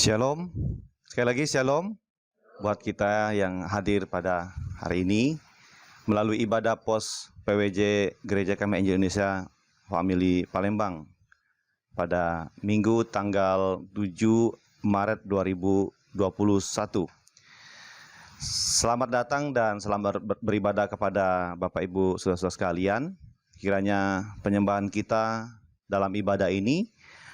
Shalom, sekali lagi shalom buat kita yang hadir pada hari ini melalui ibadah pos PWJ Gereja Kami Indonesia Family Palembang pada Minggu tanggal 7 Maret 2021. Selamat datang dan selamat beribadah kepada Bapak Ibu Saudara-saudara sekalian. Kiranya penyembahan kita dalam ibadah ini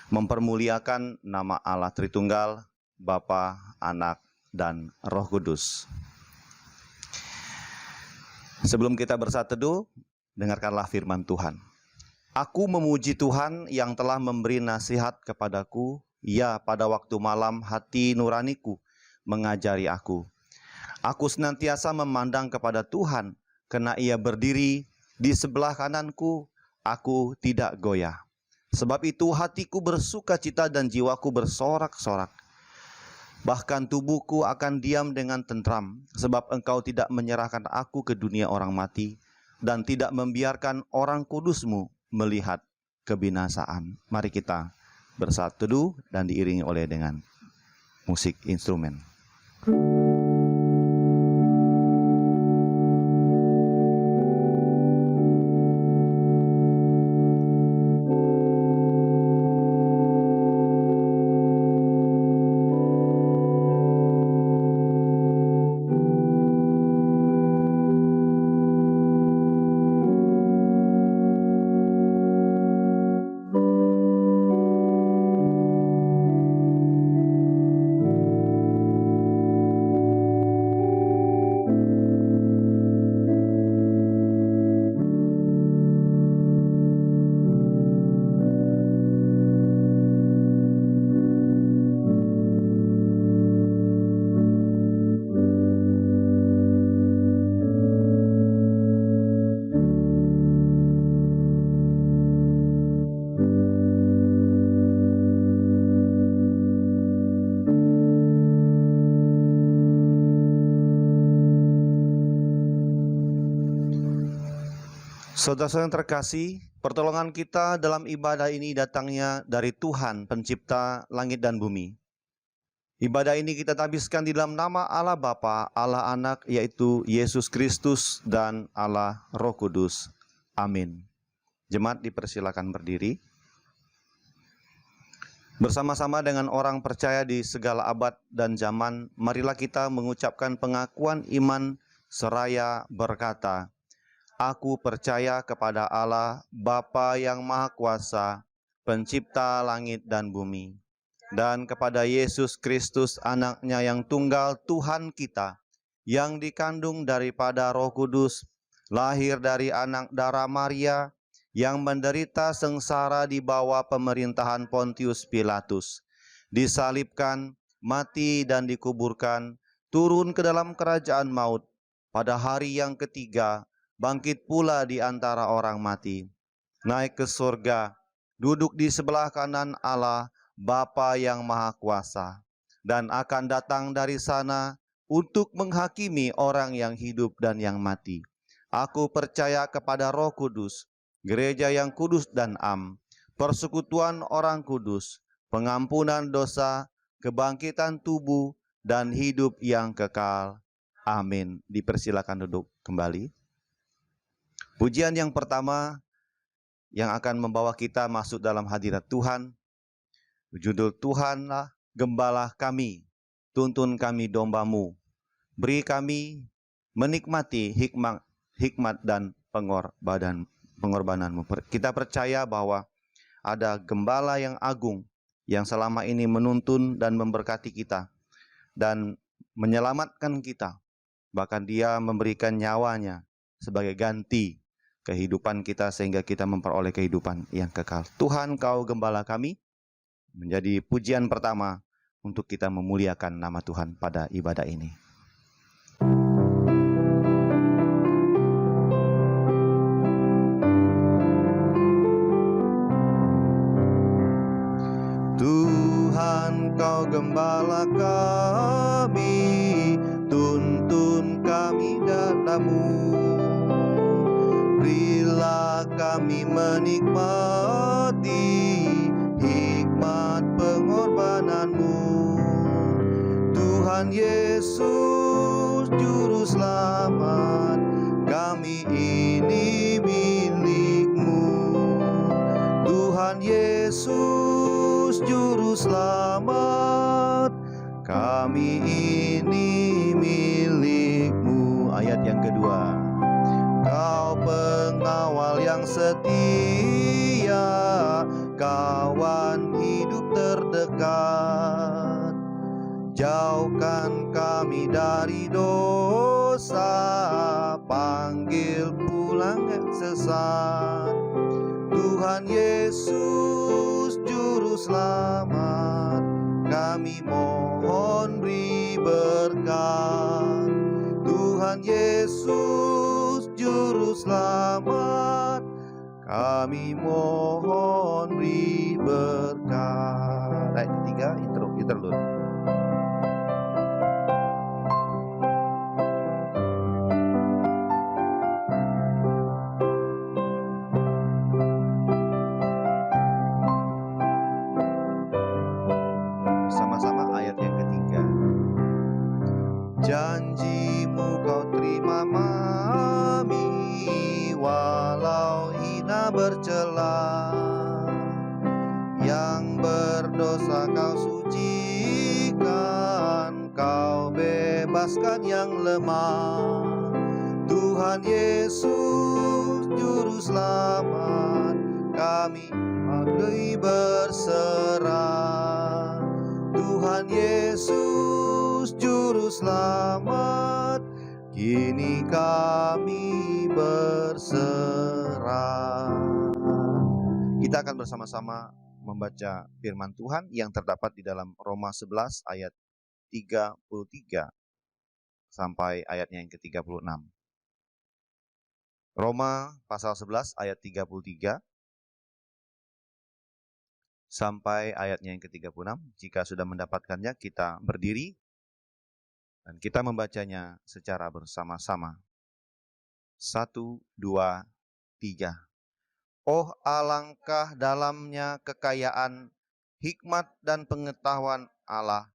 mempermuliakan nama Allah Tritunggal, Bapa, Anak, dan Roh Kudus. Sebelum kita bersatu teduh, dengarkanlah firman Tuhan. Aku memuji Tuhan yang telah memberi nasihat kepadaku, ya pada waktu malam hati nuraniku mengajari aku. Aku senantiasa memandang kepada Tuhan, karena Ia berdiri di sebelah kananku, aku tidak goyah. Sebab itu hatiku bersukacita dan jiwaku bersorak-sorak. Bahkan tubuhku akan diam dengan tentram, sebab Engkau tidak menyerahkan aku ke dunia orang mati, dan tidak membiarkan orang kudus-Mu melihat kebinasaan. Mari kita bersatu teduh dan diiringi oleh dengan musik instrumen. Saudara-saudara yang terkasih, pertolongan kita dalam ibadah ini datangnya dari Tuhan pencipta langit dan bumi. Ibadah ini kita tabiskan di dalam nama Allah Bapa, Allah Anak, yaitu Yesus Kristus, dan Allah Roh Kudus. Amin. Jemaat dipersilakan berdiri. Bersama-sama dengan orang percaya di segala abad dan zaman, marilah kita mengucapkan pengakuan iman seraya berkata, Aku percaya kepada Allah, Bapa yang Maha Kuasa, pencipta langit dan bumi, dan kepada Yesus Kristus, Anaknya yang tunggal Tuhan kita, yang dikandung daripada Roh Kudus, lahir dari anak darah Maria, yang menderita sengsara di bawah pemerintahan Pontius Pilatus, disalibkan, mati dan dikuburkan, turun ke dalam kerajaan maut, pada hari yang ketiga, bangkit pula di antara orang mati, naik ke surga, duduk di sebelah kanan Allah, Bapa yang Maha Kuasa, dan akan datang dari sana untuk menghakimi orang yang hidup dan yang mati. Aku percaya kepada Roh Kudus, gereja yang kudus dan am, persekutuan orang kudus, pengampunan dosa, kebangkitan tubuh, dan hidup yang kekal. Amin. Dipersilakan duduk kembali. Pujian yang pertama yang akan membawa kita masuk dalam hadirat Tuhan, judul Tuhanlah Gembala kami, tuntun kami domba-Mu, beri kami menikmati hikmat dan pengorbanan-Mu. Kita percaya bahwa ada gembala yang agung yang selama ini menuntun dan memberkati kita dan menyelamatkan kita. Bahkan Dia memberikan nyawanya sebagai ganti kehidupan kita sehingga kita memperoleh kehidupan yang kekal. Tuhan, Kau gembala kami, menjadi pujian pertama untuk kita memuliakan nama Tuhan pada ibadah ini. Tuhan, Kau gembala kami, tuntun kami dalam-Mu. Berilah kami menikmati hikmat pengorbanan-Mu. Tuhan Yesus Juru Selamat, kami ini milik-Mu. Tuhan Yesus Juru Selamat, kami ini milik-Mu. Ayat yang kedua. Kau pengawal yang setia, kawan hidup terdekat. Jauhkan kami dari dosa, panggil pulang yang sesat. Tuhan Yesus Juru Selamat, kami mohon beri berkat. Tuhan Yesus Juru Selamat, kami mohon beri berkat. Ayat ketiga, interlude. Sama-sama ayat yang ketiga. Janji-Mu Kau terima kami, walau hina bercela. Yang berdosa Kau sucikan, Kau bebaskan yang lemah. Tuhan Yesus Juru Selamat, kami beri berserah. Tuhan Yesus Juru Selamat, kini kami berserah. Kita akan bersama-sama membaca firman Tuhan yang terdapat di dalam Roma 11 ayat 33 sampai ayatnya yang ke-36. Roma pasal 11 ayat 33 sampai ayatnya yang ke-36. Jika sudah mendapatkannya, kita berdiri dan kita membacanya secara bersama-sama. 1, 2, 3. Oh, alangkah dalamnya kekayaan, hikmat dan pengetahuan Allah.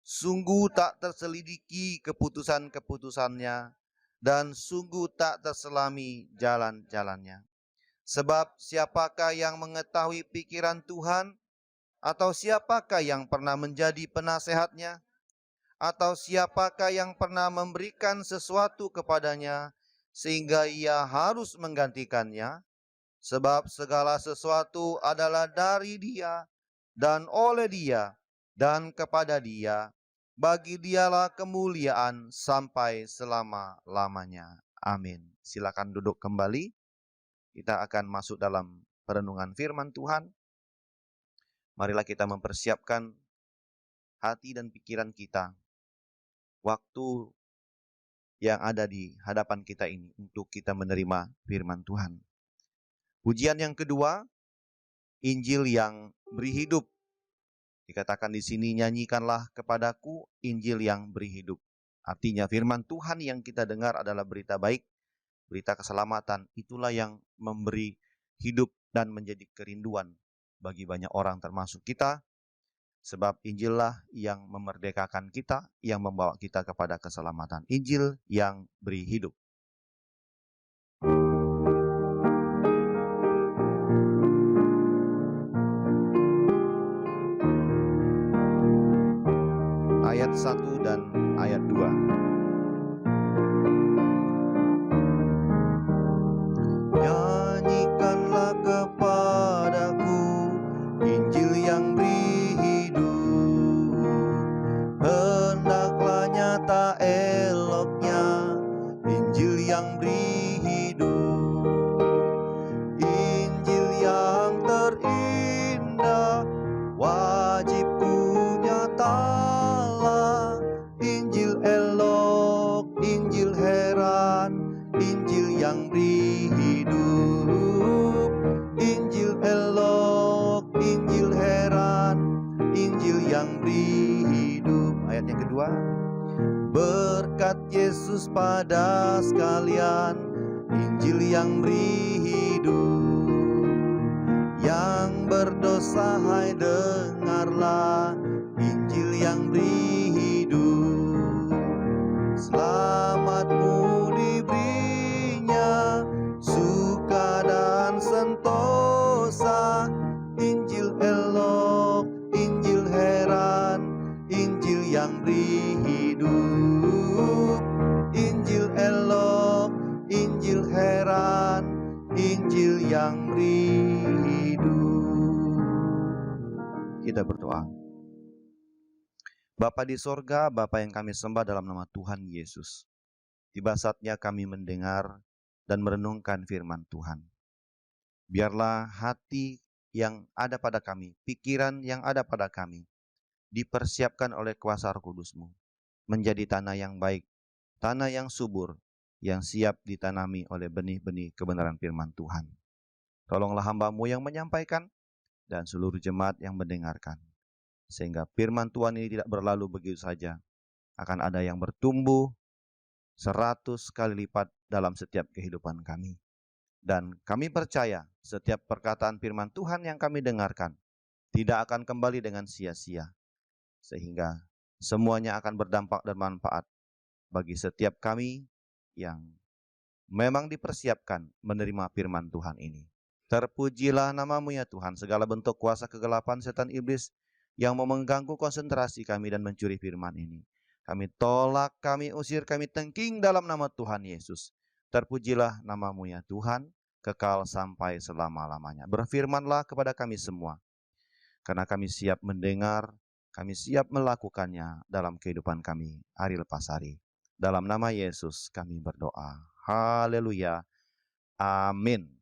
Sungguh tak terselidiki keputusan-keputusannya, dan sungguh tak terselami jalan-jalannya. Sebab siapakah yang mengetahui pikiran Tuhan? Atau siapakah yang pernah menjadi penasehatnya? Atau siapakah yang pernah memberikan sesuatu kepadanya sehingga ia harus menggantikannya? Sebab segala sesuatu adalah dari Dia dan oleh Dia dan kepada Dia. Bagi Dialah kemuliaan sampai selama-lamanya. Amin. Silakan duduk kembali. Kita akan masuk dalam perenungan firman Tuhan. Marilah kita mempersiapkan hati dan pikiran kita. Waktu yang ada di hadapan kita ini untuk kita menerima firman Tuhan. Pujian yang kedua, Injil yang beri hidup. Dikatakan di sini, nyanyikanlah kepadaku Injil yang beri hidup. Artinya firman Tuhan yang kita dengar adalah berita baik, berita keselamatan. Itulah yang memberi hidup dan menjadi kerinduan bagi banyak orang termasuk kita. Sebab Injillah yang memerdekakan kita, yang membawa kita kepada keselamatan. Injil yang beri hidup. Ayat 1 dan ayat 2. Nyanyikanlah kepadaku Injil yang beri hidup. Hendaklah nyata eloknya Injil yang beri hidup. Injil yang terindah wajib ku nyatalah. Injil elok, Injil heran, Injil yang beri hidup. Injil elok, Injil heran, Injil yang beri hidup. Ayat yang kedua. Berkat Yesus pada sekalian, Injil yang beri hidup. Yang berdosa hai dengarlah, Injil yang beri hidup. Kita berdoa. Bapa di sorga, Bapa yang kami sembah dalam nama Tuhan Yesus. Tiba saatnya kami mendengar dan merenungkan firman Tuhan. Biarlah hati yang ada pada kami, pikiran yang ada pada kami, dipersiapkan oleh kuasa Roh Kudus-Mu, menjadi tanah yang baik, tanah yang subur, yang siap ditanami oleh benih-benih kebenaran firman Tuhan. Tolonglah hamba-Mu yang menyampaikan, dan seluruh jemaat yang mendengarkan. Sehingga firman Tuhan ini tidak berlalu begitu saja. Akan ada yang bertumbuh 100 kali lipat dalam setiap kehidupan kami. Dan kami percaya setiap perkataan firman Tuhan yang kami dengarkan tidak akan kembali dengan sia-sia. Sehingga semuanya akan berdampak dan manfaat bagi setiap kami yang memang dipersiapkan menerima firman Tuhan ini. Terpujilah nama-Mu ya Tuhan, segala bentuk kuasa kegelapan setan iblis yang mau mengganggu konsentrasi kami dan mencuri firman ini. Kami tolak, kami usir, kami tengking dalam nama Tuhan Yesus. Terpujilah nama-Mu ya Tuhan, kekal sampai selama-lamanya. Berfirmanlah kepada kami semua, karena kami siap mendengar, kami siap melakukannya dalam kehidupan kami hari lepas hari. Dalam nama Yesus kami berdoa. Haleluya. Amin.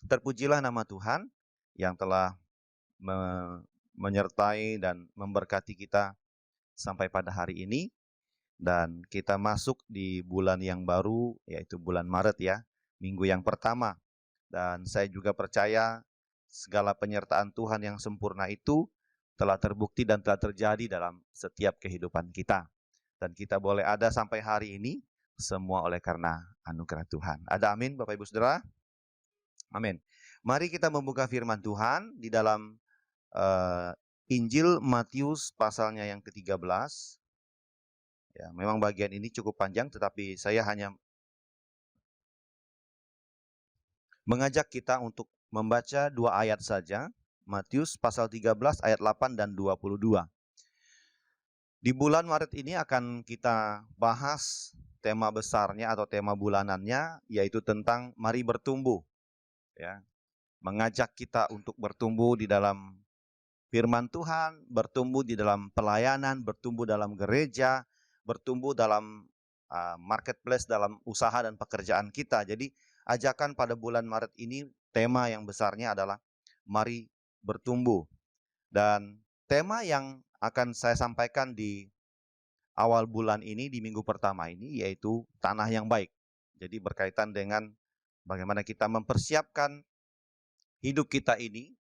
Terpujilah nama Tuhan yang telah menyertai dan memberkati kita sampai pada hari ini. Dan kita masuk di bulan yang baru, yaitu bulan Maret ya, minggu yang pertama. Dan saya juga percaya segala penyertaan Tuhan yang sempurna itu telah terbukti dan telah terjadi dalam setiap kehidupan kita. Dan kita boleh ada sampai hari ini, semua oleh karena anugerah Tuhan. Ada amin Bapak Ibu Saudara? Amin. Mari kita membuka firman Tuhan di dalam Injil Matius pasalnya yang ke-13. Ya, memang bagian ini cukup panjang, tetapi saya hanya mengajak kita untuk membaca 2 ayat saja. Matius pasal 13 ayat 8 dan 22. Di bulan Maret ini akan kita bahas tema besarnya atau tema bulanannya, yaitu tentang mari bertumbuh. Ya, mengajak kita untuk bertumbuh di dalam firman Tuhan, bertumbuh di dalam pelayanan, bertumbuh dalam gereja, bertumbuh dalam marketplace, dalam usaha dan pekerjaan kita. Jadi ajakan pada bulan Maret ini, tema yang besarnya adalah mari bertumbuh. Dan tema yang akan saya sampaikan di awal bulan ini, di minggu pertama ini, yaitu tanah yang baik. Jadi berkaitan dengan bagaimana kita mempersiapkan hidup kita ini,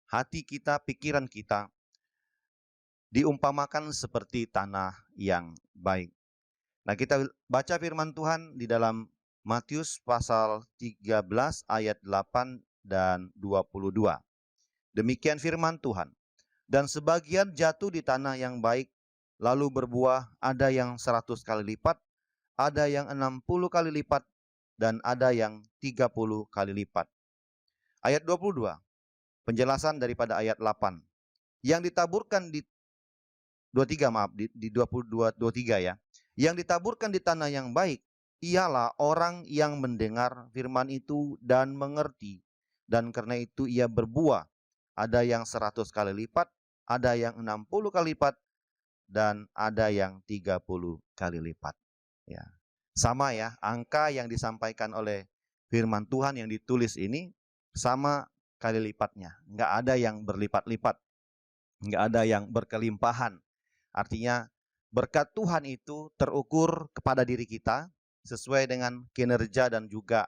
hati kita, pikiran kita, diumpamakan seperti tanah yang baik. Nah, kita baca firman Tuhan di dalam Matius pasal 13 ayat 8 dan 22. Demikian firman Tuhan. Dan sebagian jatuh di tanah yang baik, lalu berbuah, ada yang 100 kali lipat, ada yang 60 kali lipat, dan ada yang 30 kali lipat. Ayat 22, penjelasan daripada ayat 8. Yang ditaburkan di 23 ya. Yang ditaburkan di tanah yang baik, ialah orang yang mendengar firman itu dan mengerti. Dan karena itu ia berbuah. Ada yang 100 kali lipat, ada yang 60 kali lipat, dan ada yang 30 kali lipat. Ya. Sama ya, angka yang disampaikan oleh firman Tuhan yang ditulis ini sama kali lipatnya. Enggak ada yang berlipat-lipat. Enggak ada yang berkelimpahan. Artinya berkat Tuhan itu terukur kepada diri kita sesuai dengan kinerja dan juga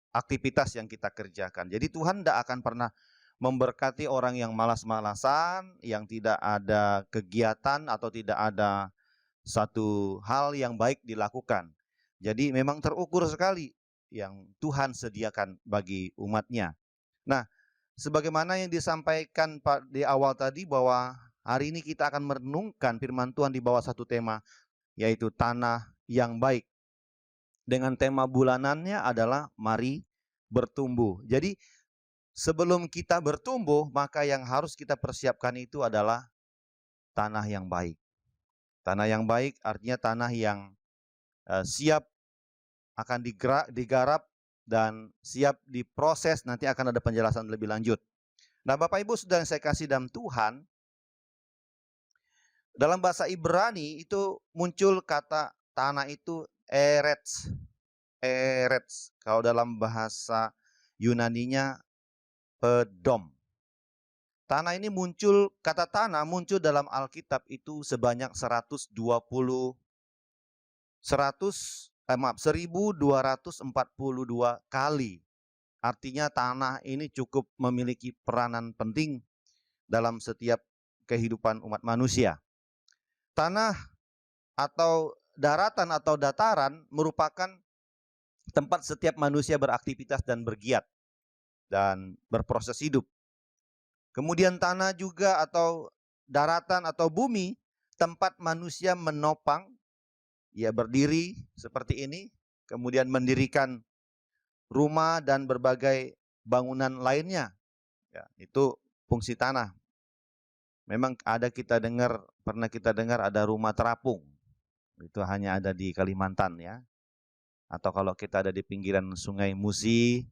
aktivitas yang kita kerjakan. Jadi Tuhan tidak akan pernah memberkati orang yang malas-malasan, yang tidak ada kegiatan atau tidak ada satu hal yang baik dilakukan. Jadi memang terukur sekali yang Tuhan sediakan bagi umatnya. Nah, sebagaimana yang disampaikan di awal tadi bahwa hari ini kita akan merenungkan firman Tuhan di bawah satu tema, yaitu tanah yang baik. Dengan tema bulanannya adalah mari bertumbuh. Jadi sebelum kita bertumbuh, maka yang harus kita persiapkan itu adalah tanah yang baik. Tanah yang baik artinya tanah yang siap akan digarap dan siap diproses. Nanti akan ada penjelasan lebih lanjut. Nah, Bapak Ibu Saudara yang saya kasih dalam Tuhan, dalam bahasa Ibrani itu muncul kata tanah itu eretz. Eretz. Kalau dalam bahasa Yunaninya pedom. Tanah ini muncul, kata tanah muncul dalam Alkitab itu sebanyak 1242 kali. Artinya tanah ini cukup memiliki peranan penting dalam setiap kehidupan umat manusia. Tanah atau daratan atau dataran merupakan tempat setiap manusia beraktivitas dan bergiat dan berproses hidup. Kemudian tanah juga atau daratan atau bumi, tempat manusia menopang, ya berdiri seperti ini, kemudian mendirikan rumah dan berbagai bangunan lainnya. Ya, itu fungsi tanah. Memang pernah kita dengar ada rumah terapung. Itu hanya ada di Kalimantan ya. Atau kalau kita ada di pinggiran Sungai Musi,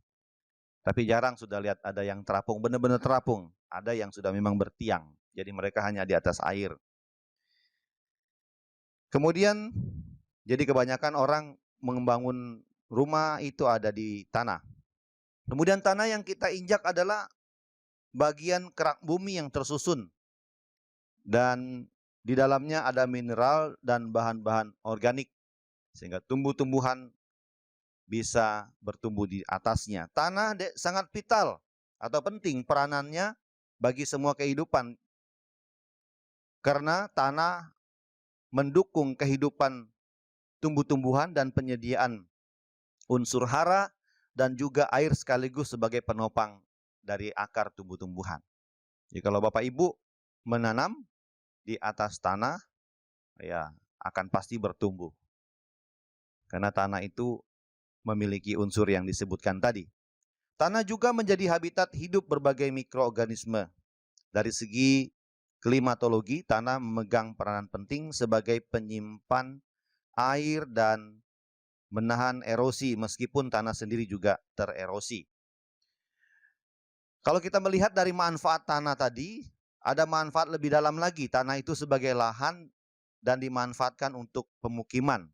tapi jarang sudah lihat ada yang terapung, benar-benar terapung. Ada yang sudah memang bertiang, jadi mereka hanya di atas air. Kemudian, jadi kebanyakan orang membangun rumah itu ada di tanah. Kemudian tanah yang kita injak adalah bagian kerak bumi yang tersusun. Dan di dalamnya ada mineral dan bahan-bahan organik, sehingga tumbuh-tumbuhan bisa bertumbuh di atasnya. Tanah sangat vital atau penting peranannya bagi semua kehidupan. Karena tanah mendukung kehidupan tumbuh-tumbuhan dan penyediaan unsur hara dan juga air sekaligus sebagai penopang dari akar tumbuh-tumbuhan. Jadi kalau Bapak Ibu menanam di atas tanah, ya akan pasti bertumbuh. Karena tanah itu memiliki unsur yang disebutkan tadi. Tanah juga menjadi habitat hidup berbagai mikroorganisme. Dari segi klimatologi, tanah memegang peranan penting sebagai penyimpan air dan menahan erosi, meskipun tanah sendiri juga tererosi. Kalau kita melihat dari manfaat tanah tadi, ada manfaat lebih dalam lagi. Tanah itu sebagai lahan dan dimanfaatkan untuk pemukiman,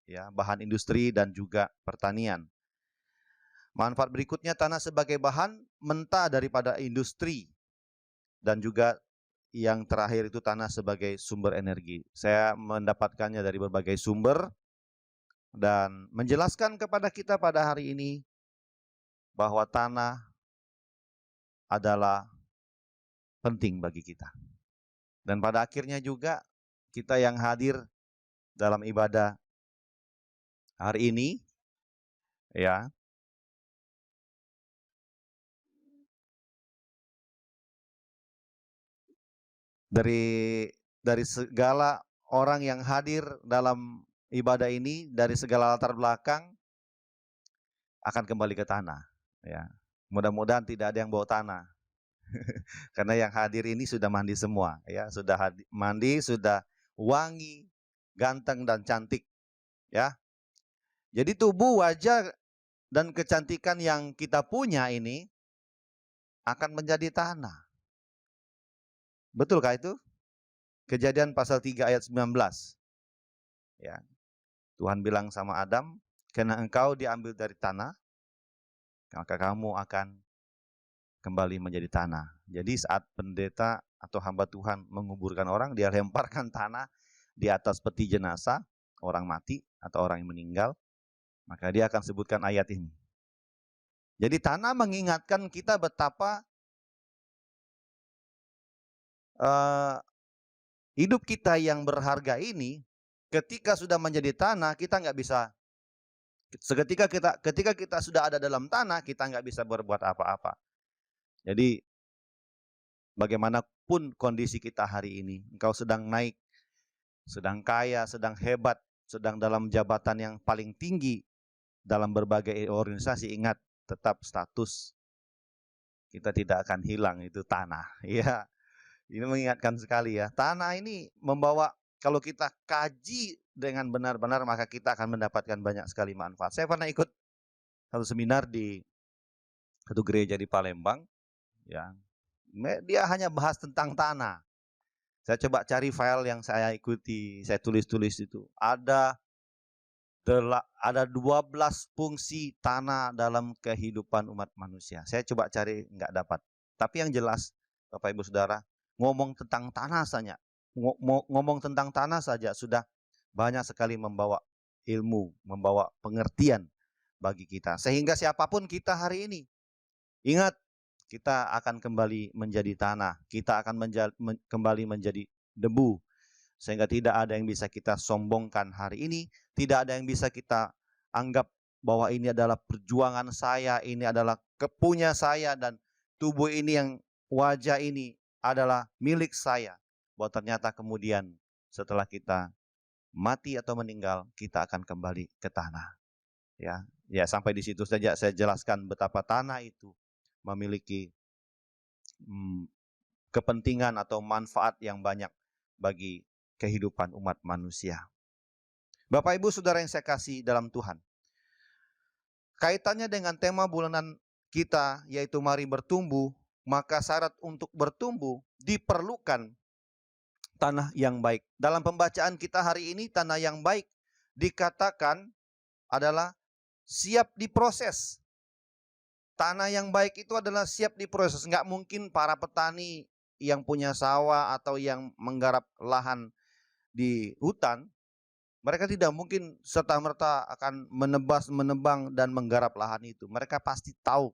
ya, bahan industri dan juga pertanian. Manfaat berikutnya, tanah sebagai bahan mentah daripada industri. Dan juga yang terakhir itu tanah sebagai sumber energi. Saya mendapatkannya dari berbagai sumber dan menjelaskan kepada kita pada hari ini bahwa tanah adalah penting bagi kita. Dan pada akhirnya juga kita yang hadir dalam ibadah hari ini, ya, dari segala orang yang hadir dalam ibadah ini, dari segala latar belakang, akan kembali ke tanah. Ya, mudah-mudahan tidak ada yang bawa tanah, karena yang hadir ini sudah mandi semua, ya, sudah mandi, sudah wangi, ganteng dan cantik, ya. Jadi tubuh, wajah dan kecantikan yang kita punya ini akan menjadi tanah. Betulkah itu? Kejadian pasal 3 ayat 19. Ya. Tuhan bilang sama Adam, karena engkau diambil dari tanah, maka kamu akan kembali menjadi tanah. Jadi saat pendeta atau hamba Tuhan menguburkan orang, dia lemparkan tanah di atas peti jenazah, orang mati atau orang yang meninggal, maka dia akan sebutkan ayat ini. Jadi tanah mengingatkan kita betapa hidup kita yang berharga ini, ketika sudah menjadi tanah, kita nggak bisa, ketika kita sudah ada dalam tanah, kita nggak bisa berbuat apa-apa. Jadi bagaimanapun kondisi kita hari ini, engkau sedang naik, sedang kaya, sedang hebat, sedang dalam jabatan yang paling tinggi dalam berbagai organisasi, ingat tetap status kita tidak akan hilang, itu tanah. Ya, ini mengingatkan sekali ya. Tanah ini membawa, kalau kita kaji dengan benar-benar, maka kita akan mendapatkan banyak sekali manfaat. Saya pernah ikut satu seminar di satu gereja di Palembang, ya. Dia hanya bahas tentang tanah. Saya coba cari file yang saya ikuti, saya tulis-tulis itu. Ada 12 fungsi tanah dalam kehidupan umat manusia. Saya coba cari, nggak dapat. Tapi yang jelas, Bapak Ibu Saudara, ngomong tentang tanah saja, ngomong tentang tanah saja sudah banyak sekali membawa ilmu, membawa pengertian bagi kita. Sehingga siapapun kita hari ini, ingat, kita akan kembali menjadi tanah, kita akan kembali menjadi debu. Sehingga tidak ada yang bisa kita sombongkan hari ini, tidak ada yang bisa kita anggap bahwa ini adalah perjuangan saya, ini adalah kepunya saya, dan tubuh ini yang wajah ini adalah milik saya. Bahwa ternyata kemudian setelah kita mati atau meninggal, kita akan kembali ke tanah. Ya, sampai di situ saja saya jelaskan betapa tanah itu memiliki kepentingan atau manfaat yang banyak bagi kehidupan umat manusia. Bapak Ibu Saudara yang saya kasih dalam Tuhan, kaitannya dengan tema bulanan kita yaitu mari bertumbuh, maka syarat untuk bertumbuh diperlukan tanah yang baik. Dalam pembacaan kita hari ini, tanah yang baik dikatakan adalah siap diproses. Tanah yang baik itu adalah siap diproses. Enggak mungkin para petani yang punya sawah atau yang menggarap lahan di hutan, mereka tidak mungkin serta-merta akan menebang dan menggarap lahan itu. Mereka pasti tahu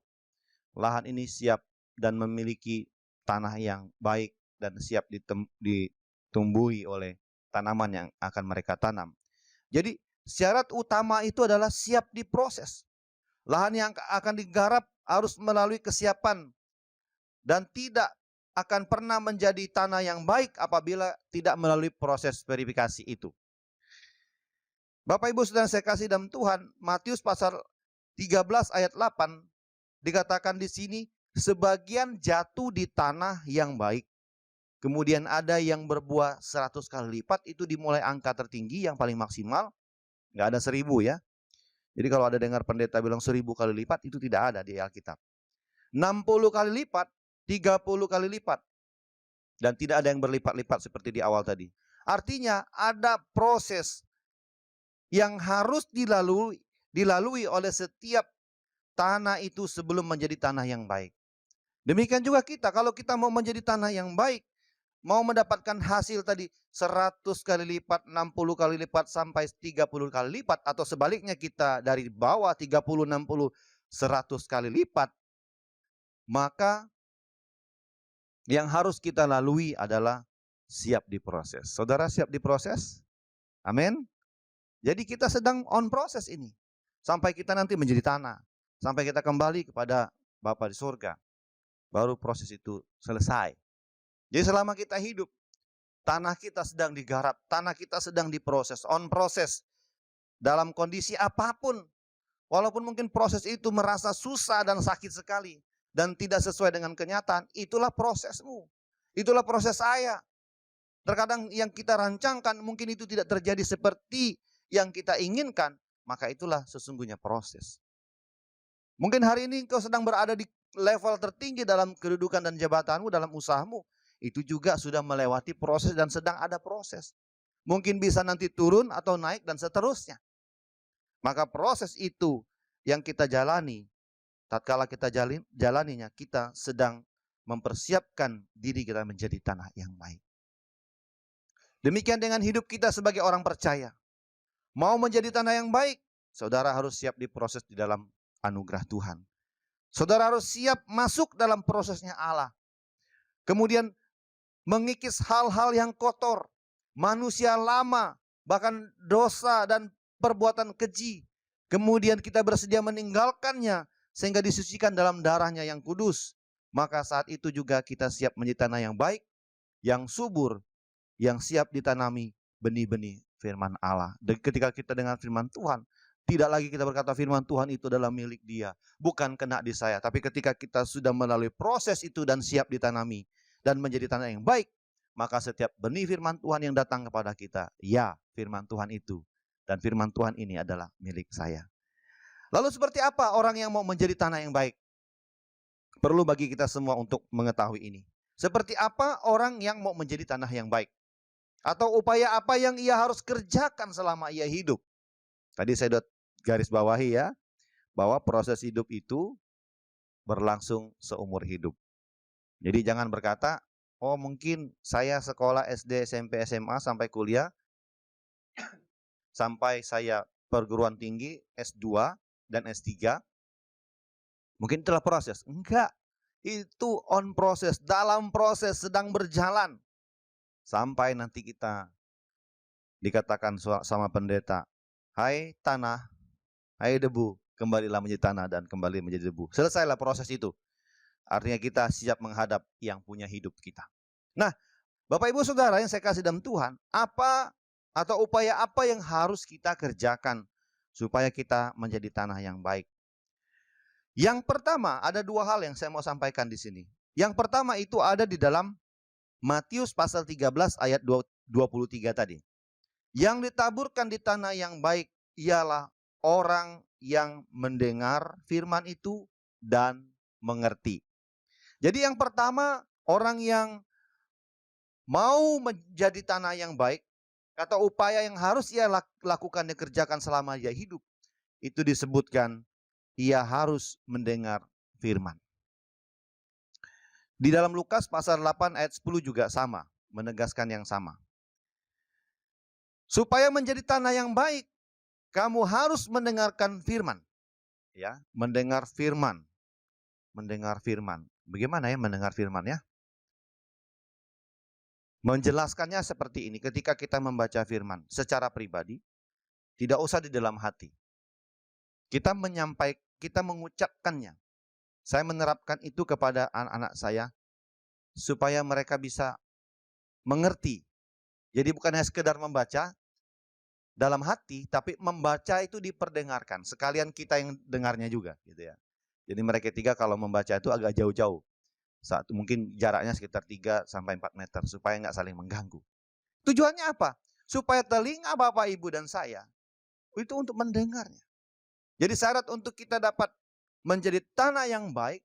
lahan ini siap dan memiliki tanah yang baik dan siap ditumbuhi oleh tanaman yang akan mereka tanam. Jadi syarat utama itu adalah siap diproses. Lahan yang akan digarap harus melalui kesiapan dan tidak akan pernah menjadi tanah yang baik apabila tidak melalui proses verifikasi itu. Bapak Ibu Saudara saya kasih dalam Tuhan, Matius pasal 13 ayat 8 dikatakan di sini, sebagian jatuh di tanah yang baik. Kemudian ada yang berbuah 100 kali lipat, itu dimulai angka tertinggi yang paling maksimal, nggak ada 1000 ya. Jadi kalau ada dengar pendeta bilang 1000 kali lipat, itu tidak ada di Alkitab. 60 kali lipat, 30 kali lipat. Dan tidak ada yang berlipat-lipat seperti di awal tadi. Artinya ada proses yang harus dilalui oleh setiap tanah itu sebelum menjadi tanah yang baik. Demikian juga kita, kalau kita mau menjadi tanah yang baik, mau mendapatkan hasil tadi 100 kali lipat, 60 kali lipat, sampai 30 kali lipat, atau sebaliknya kita dari bawah 30, 60, 100 kali lipat, maka yang harus kita lalui adalah siap diproses. Saudara siap diproses? Amin. Jadi kita sedang on proses ini. Sampai kita nanti menjadi tanah. Sampai kita kembali kepada Bapa di surga. Baru proses itu selesai. Jadi selama kita hidup, tanah kita sedang digarap, tanah kita sedang diproses, on proses. Dalam kondisi apapun, walaupun mungkin proses itu merasa susah dan sakit sekali, dan tidak sesuai dengan kenyataan, itulah prosesmu. Itulah proses saya. Terkadang yang kita rancangkan mungkin itu tidak terjadi seperti yang kita inginkan, maka itulah sesungguhnya proses. Mungkin hari ini kau sedang berada di level tertinggi dalam kedudukan dan jabatanmu, dalam usahamu. Itu juga sudah melewati proses dan sedang ada proses. Mungkin bisa nanti turun atau naik dan seterusnya. Maka proses itu yang kita jalani, tatkala kita jalaninya, kita sedang mempersiapkan diri kita menjadi tanah yang baik. Demikian dengan hidup kita sebagai orang percaya. Mau menjadi tanah yang baik, saudara harus siap diproses di dalam anugerah Tuhan. Saudara harus siap masuk dalam prosesnya Allah. Kemudian mengikis hal-hal yang kotor, manusia lama, bahkan dosa dan perbuatan keji. Kemudian kita bersedia meninggalkannya sehingga disucikan dalam darahnya yang kudus. Maka saat itu juga kita siap menjadi tanah yang baik, yang subur, yang siap ditanami benih-benih firman Allah. Dan ketika kita dengar firman Tuhan, tidak lagi kita berkata firman Tuhan itu adalah milik Dia, bukan kena di saya. Tapi ketika kita sudah melalui proses itu dan siap ditanami dan menjadi tanah yang baik, maka setiap benih firman Tuhan yang datang kepada kita, ya, firman Tuhan itu dan firman Tuhan ini adalah milik saya. Lalu seperti apa orang yang mau menjadi tanah yang baik? Perlu bagi kita semua untuk mengetahui ini. Seperti apa orang yang mau menjadi tanah yang baik? Atau upaya apa yang ia harus kerjakan selama ia hidup? Tadi saya sudah garis bawahi ya, bahwa proses hidup itu berlangsung seumur hidup. Jadi jangan berkata, oh mungkin saya sekolah SD, SMP, SMA sampai kuliah, sampai saya perguruan tinggi, S2 dan S3, mungkin itulah proses. Enggak, itu on proses, dalam proses, sedang berjalan. Sampai nanti kita dikatakan sama pendeta, hai tanah, hai debu, kembalilah menjadi tanah dan kembali menjadi debu. Selesailah proses itu. Artinya kita siap menghadap yang punya hidup kita. Nah, Bapak Ibu Saudara yang saya kasih dalam Tuhan, apa atau upaya apa yang harus kita kerjakan supaya kita menjadi tanah yang baik? Yang pertama, ada dua hal yang saya mau sampaikan di sini. Yang pertama itu ada di dalam Matius pasal 13 ayat 23 tadi. Yang ditaburkan di tanah yang baik ialah orang yang mendengar firman itu dan mengerti. Jadi yang pertama, orang yang mau menjadi tanah yang baik atau upaya yang harus ia lakukan dan kerjakan selama ia hidup, itu disebutkan ia harus mendengar firman. Di dalam Lukas pasal 8 ayat 10 juga sama, menegaskan yang sama. Supaya menjadi tanah yang baik, kamu harus mendengarkan firman. Ya, mendengar firman. Mendengar firman. Bagaimana ya mendengar firman ya? Menjelaskannya seperti ini, ketika kita membaca firman secara pribadi, tidak usah di dalam hati. Kita mengucapkannya. Saya menerapkan itu kepada anak-anak saya, supaya mereka bisa mengerti. Jadi bukan hanya sekedar membaca dalam hati, tapi membaca itu diperdengarkan. Sekalian kita yang dengarnya juga, gitu ya. Jadi mereka tiga kalau membaca itu agak jauh-jauh. Mungkin jaraknya sekitar 3 sampai 4 meter supaya nggak saling mengganggu. Tujuannya apa? Supaya telinga Bapak, Ibu, dan saya itu untuk mendengarnya. Jadi syarat untuk kita dapat menjadi tanah yang baik,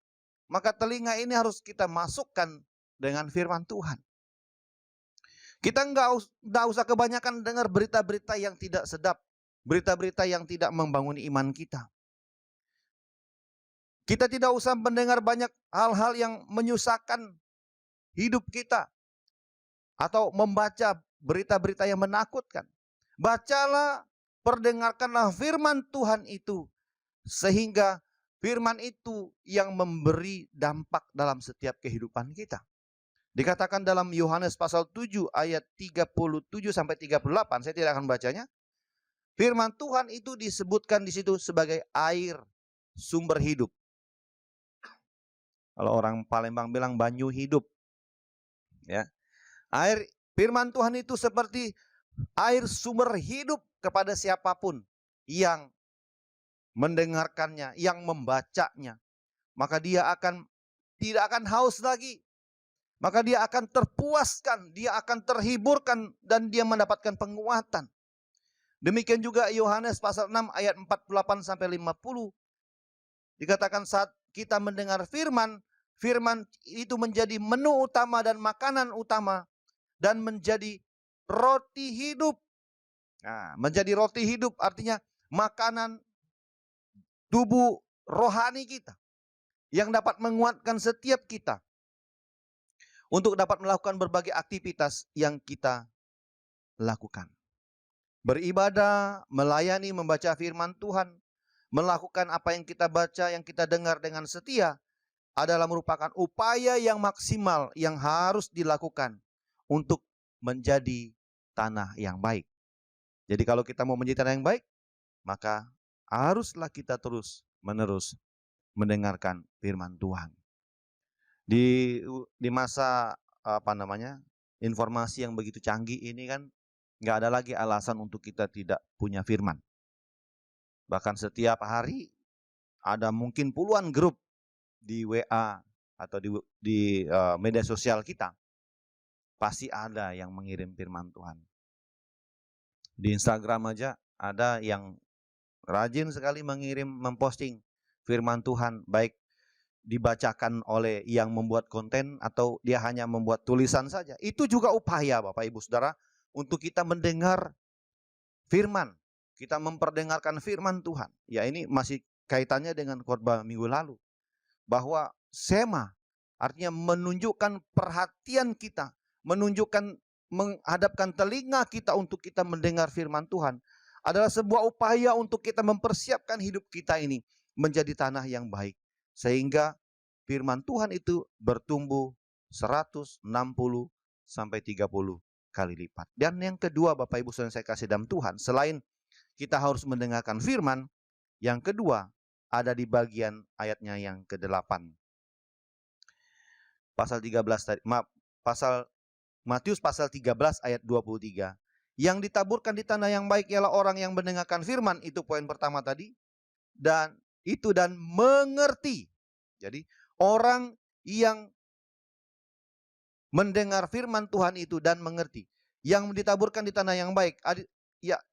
maka telinga ini harus kita masukkan dengan firman Tuhan. Kita nggak usah kebanyakan dengar berita-berita yang tidak sedap, berita-berita yang tidak membangun iman kita. Kita tidak usah mendengar banyak hal-hal yang menyusahkan hidup kita. Atau membaca berita-berita yang menakutkan. Bacalah, perdengarkanlah firman Tuhan itu. Sehingga firman itu yang memberi dampak dalam setiap kehidupan kita. Dikatakan dalam Yohanes pasal 7 ayat 37 sampai 38, saya tidak akan bacanya. Firman Tuhan itu disebutkan di situ sebagai air sumber hidup. Kalau orang Palembang bilang banyu hidup. Ya. Air firman Tuhan itu seperti air sumber hidup kepada siapapun yang mendengarkannya, yang membacanya. Maka dia tidak akan haus lagi. Maka dia akan terpuaskan, dia akan terhiburkan dan dia mendapatkan penguatan. Demikian juga Yohanes pasal 6 ayat 48 sampai 50. Dikatakan saat kita mendengar firman, firman itu menjadi menu utama dan makanan utama dan menjadi roti hidup. Nah, menjadi roti hidup artinya makanan tubuh rohani kita yang dapat menguatkan setiap kita untuk dapat melakukan berbagai aktivitas yang kita lakukan. Beribadah, melayani, membaca firman Tuhan, melakukan apa yang kita baca, yang kita dengar dengan setia adalah merupakan upaya yang maksimal yang harus dilakukan untuk menjadi tanah yang baik. Jadi kalau kita mau menjadi tanah yang baik, maka haruslah kita terus-menerus mendengarkan firman Tuhan. Di masa informasi yang begitu canggih ini kan nggak ada lagi alasan untuk kita tidak punya firman. Bahkan setiap hari ada mungkin puluhan grup di WA atau di media sosial kita. Pasti ada yang mengirim firman Tuhan. Di Instagram aja ada yang rajin sekali memposting firman Tuhan, baik dibacakan oleh yang membuat konten atau dia hanya membuat tulisan saja. Itu juga upaya Bapak Ibu Saudara untuk kita mendengar firman. Kita memperdengarkan firman Tuhan. Ya ini masih kaitannya dengan khotbah minggu lalu. Bahwa sema artinya menunjukkan perhatian kita. Menunjukkan menghadapkan telinga kita untuk kita mendengar firman Tuhan. Adalah sebuah upaya untuk kita mempersiapkan hidup kita ini menjadi tanah yang baik. Sehingga firman Tuhan itu bertumbuh 160 sampai 30 kali lipat. Dan yang kedua Bapak Ibu Saudara saya kasih dalam Tuhan, selain kita harus mendengarkan firman, yang kedua ada di bagian ayatnya yang ke-8. Pasal 13 tadi, Matius pasal 13 ayat 23. Yang ditaburkan di tanah yang baik ialah orang yang mendengarkan firman, itu poin pertama tadi. Dan mengerti. Jadi orang yang mendengar firman Tuhan itu dan mengerti. Yang ditaburkan di tanah yang baik,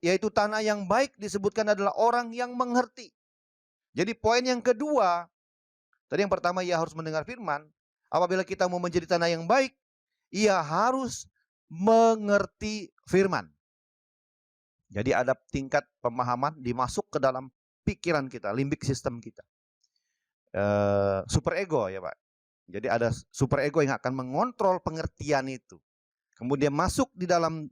yaitu tanah yang baik disebutkan adalah orang yang mengerti. Jadi poin yang kedua, tadi yang pertama ia harus mendengar firman. Apabila kita mau menjadi tanah yang baik, ia harus mengerti firman. Jadi ada tingkat pemahaman dimasuk ke dalam pikiran kita, limbik sistem kita. Super ego ya Pak. Jadi ada super ego yang akan mengontrol pengertian itu. Kemudian masuk di dalam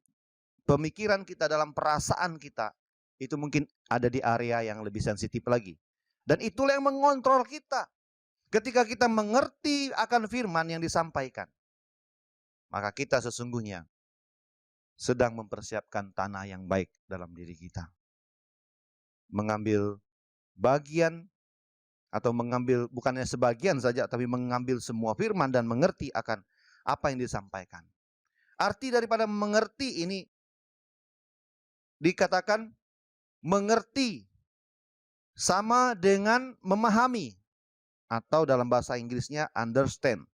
pemikiran kita, dalam perasaan kita. Itu mungkin ada di area yang lebih sensitif lagi. Dan itulah yang mengontrol kita. Ketika kita mengerti akan firman yang disampaikan, maka kita sesungguhnya sedang mempersiapkan tanah yang baik dalam diri kita. Mengambil bagian atau mengambil bukannya sebagian saja, tapi mengambil semua firman dan mengerti akan apa yang disampaikan. Arti daripada mengerti ini dikatakan mengerti sama dengan memahami, atau dalam bahasa Inggrisnya understand.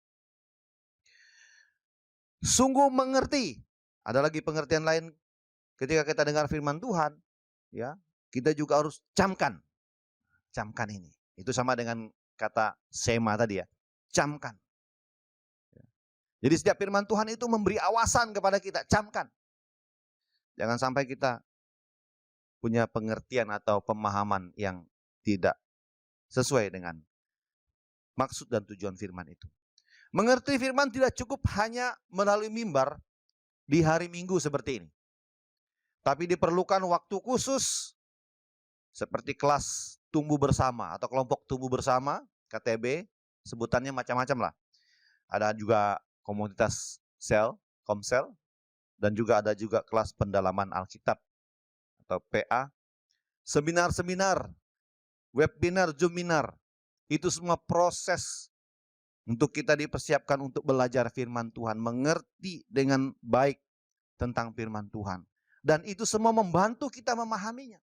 Sungguh mengerti. Ada lagi pengertian lain ketika kita dengar firman Tuhan, ya, kita juga harus camkan. Camkan ini. Itu sama dengan kata sema tadi ya, camkan. Jadi setiap firman Tuhan itu memberi awasan kepada kita, camkan. Jangan sampai kita punya pengertian atau pemahaman yang tidak sesuai dengan maksud dan tujuan firman itu. Mengerti firman tidak cukup hanya melalui mimbar di hari Minggu seperti ini. Tapi diperlukan waktu khusus seperti kelas tumbuh bersama atau kelompok tumbuh bersama, KTB, sebutannya macam-macam lah. Ada juga komunitas sel, komsel, dan juga ada juga kelas pendalaman Alkitab atau PA, seminar-seminar, webinar, zoominar. Itu semua proses untuk kita dipersiapkan untuk belajar firman Tuhan, mengerti dengan baik tentang firman Tuhan. Dan itu semua membantu kita memahaminya.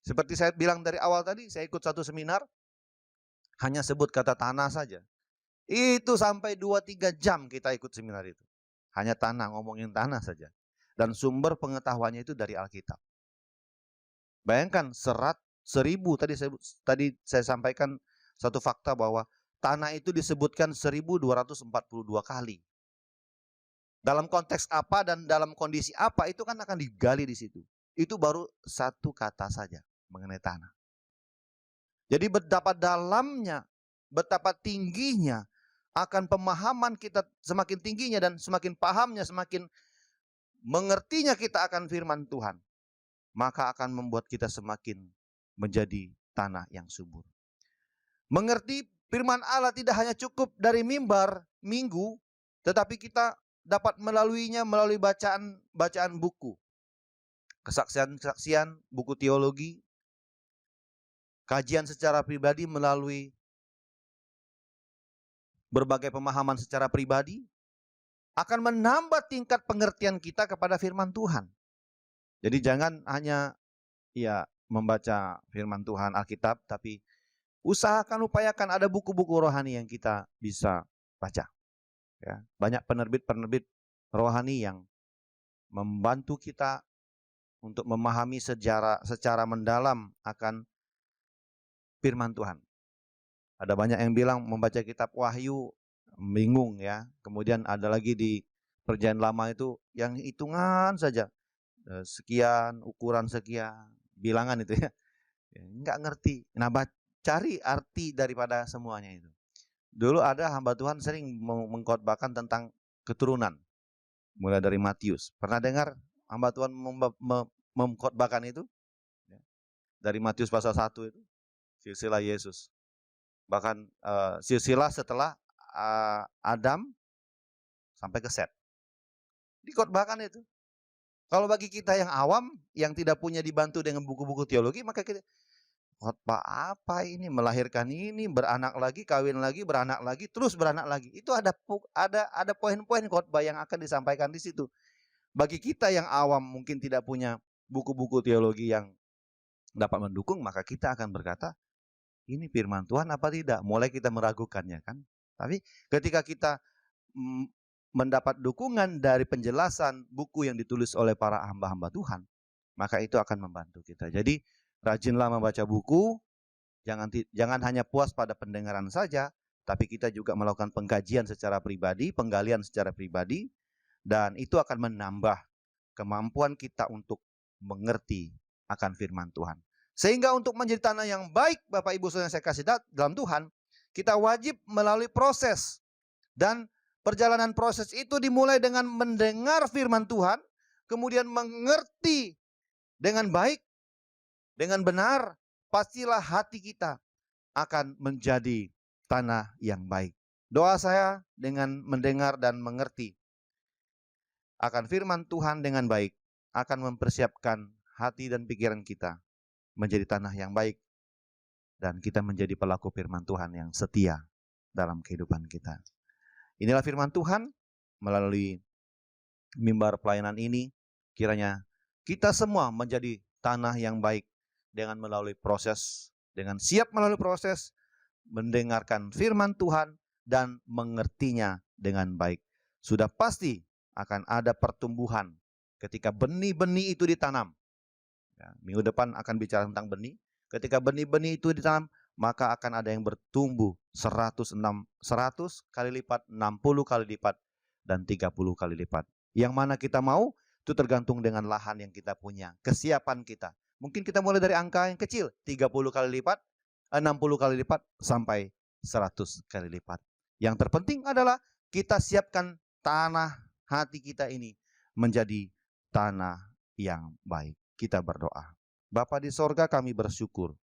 Seperti saya bilang dari awal tadi, saya ikut satu seminar, hanya sebut kata tanah saja. Itu sampai 2-3 jam kita ikut seminar itu. Hanya tanah, ngomongin tanah saja. Dan sumber pengetahuannya itu dari Alkitab. Bayangkan 1000, tadi saya sampaikan satu fakta bahwa tanah itu disebutkan 1242 kali. Dalam konteks apa dan dalam kondisi apa itu kan akan digali di situ. Itu baru satu kata saja mengenai tanah. Jadi betapa dalamnya, betapa tingginya akan pemahaman kita, semakin tingginya dan semakin pahamnya, semakin mengertinya kita akan firman Tuhan, maka akan membuat kita semakin menjadi tanah yang subur. Mengerti firman Allah tidak hanya cukup dari mimbar minggu, tetapi kita dapat melaluinya melalui bacaan buku. Kesaksian-kesaksian, buku teologi, kajian secara pribadi melalui berbagai pemahaman secara pribadi, akan menambah tingkat pengertian kita kepada firman Tuhan. Jadi jangan hanya membaca firman Tuhan Alkitab, tapi upayakan ada buku-buku rohani yang kita bisa baca. Ya, banyak penerbit-penerbit rohani yang membantu kita untuk memahami secara mendalam akan firman Tuhan. Ada banyak yang bilang membaca kitab Wahyu bingung ya. Kemudian ada lagi di Perjanjian Lama itu yang hitungan saja. Sekian, ukuran sekian, bilangan itu ya. Enggak ngerti. Nah, cari arti daripada semuanya itu. Dulu ada hamba Tuhan sering mengkhotbahkan tentang keturunan. Mulai dari Matius. Pernah dengar hamba Tuhan mengkhotbahkan itu? Dari Matius pasal 1 itu. Silsilah Yesus. Bahkan silsilah setelah Adam sampai ke Set. Dikhotbahkan itu. Kalau bagi kita yang awam, yang tidak punya dibantu dengan buku-buku teologi, maka kita, khotbah apa ini? Melahirkan ini, beranak lagi, kawin lagi, beranak lagi, terus beranak lagi. Itu ada poin-poin khotbah yang akan disampaikan di situ. Bagi kita yang awam mungkin tidak punya buku-buku teologi yang dapat mendukung, maka kita akan berkata, ini firman Tuhan apa tidak? Mulai kita meragukannya kan. Tapi ketika kita mendapat dukungan dari penjelasan buku yang ditulis oleh para hamba-hamba Tuhan, maka itu akan membantu kita. Jadi rajinlah membaca buku, jangan hanya puas pada pendengaran saja, tapi kita juga melakukan pengkajian secara pribadi, penggalian secara pribadi, dan itu akan menambah kemampuan kita untuk mengerti akan firman Tuhan. Sehingga untuk menjadi tanah yang baik, Bapak Ibu Saudara yang saya kasih dalam Tuhan, kita wajib melalui proses. Dan perjalanan proses itu dimulai dengan mendengar firman Tuhan, kemudian mengerti dengan baik, dengan benar, pastilah hati kita akan menjadi tanah yang baik. Doa saya dengan mendengar dan mengerti akan firman Tuhan dengan baik, akan mempersiapkan hati dan pikiran kita menjadi tanah yang baik, dan kita menjadi pelaku firman Tuhan yang setia dalam kehidupan kita. Inilah firman Tuhan melalui mimbar pelayanan ini. Kiranya kita semua menjadi tanah yang baik dengan melalui proses, dengan siap melalui proses, mendengarkan firman Tuhan dan mengertinya dengan baik. Sudah pasti akan ada pertumbuhan ketika benih-benih itu ditanam. Ya, minggu depan akan bicara tentang benih. Ketika benih-benih itu ditanam, maka akan ada yang bertumbuh 100 kali lipat, 60 kali lipat, dan 30 kali lipat. Yang mana kita mau, itu tergantung dengan lahan yang kita punya, kesiapan kita. Mungkin kita mulai dari angka yang kecil, 30 kali lipat, 60 kali lipat, sampai 100 kali lipat. Yang terpenting adalah kita siapkan tanah hati kita ini menjadi tanah yang baik. Kita berdoa. Bapa di sorga, kami bersyukur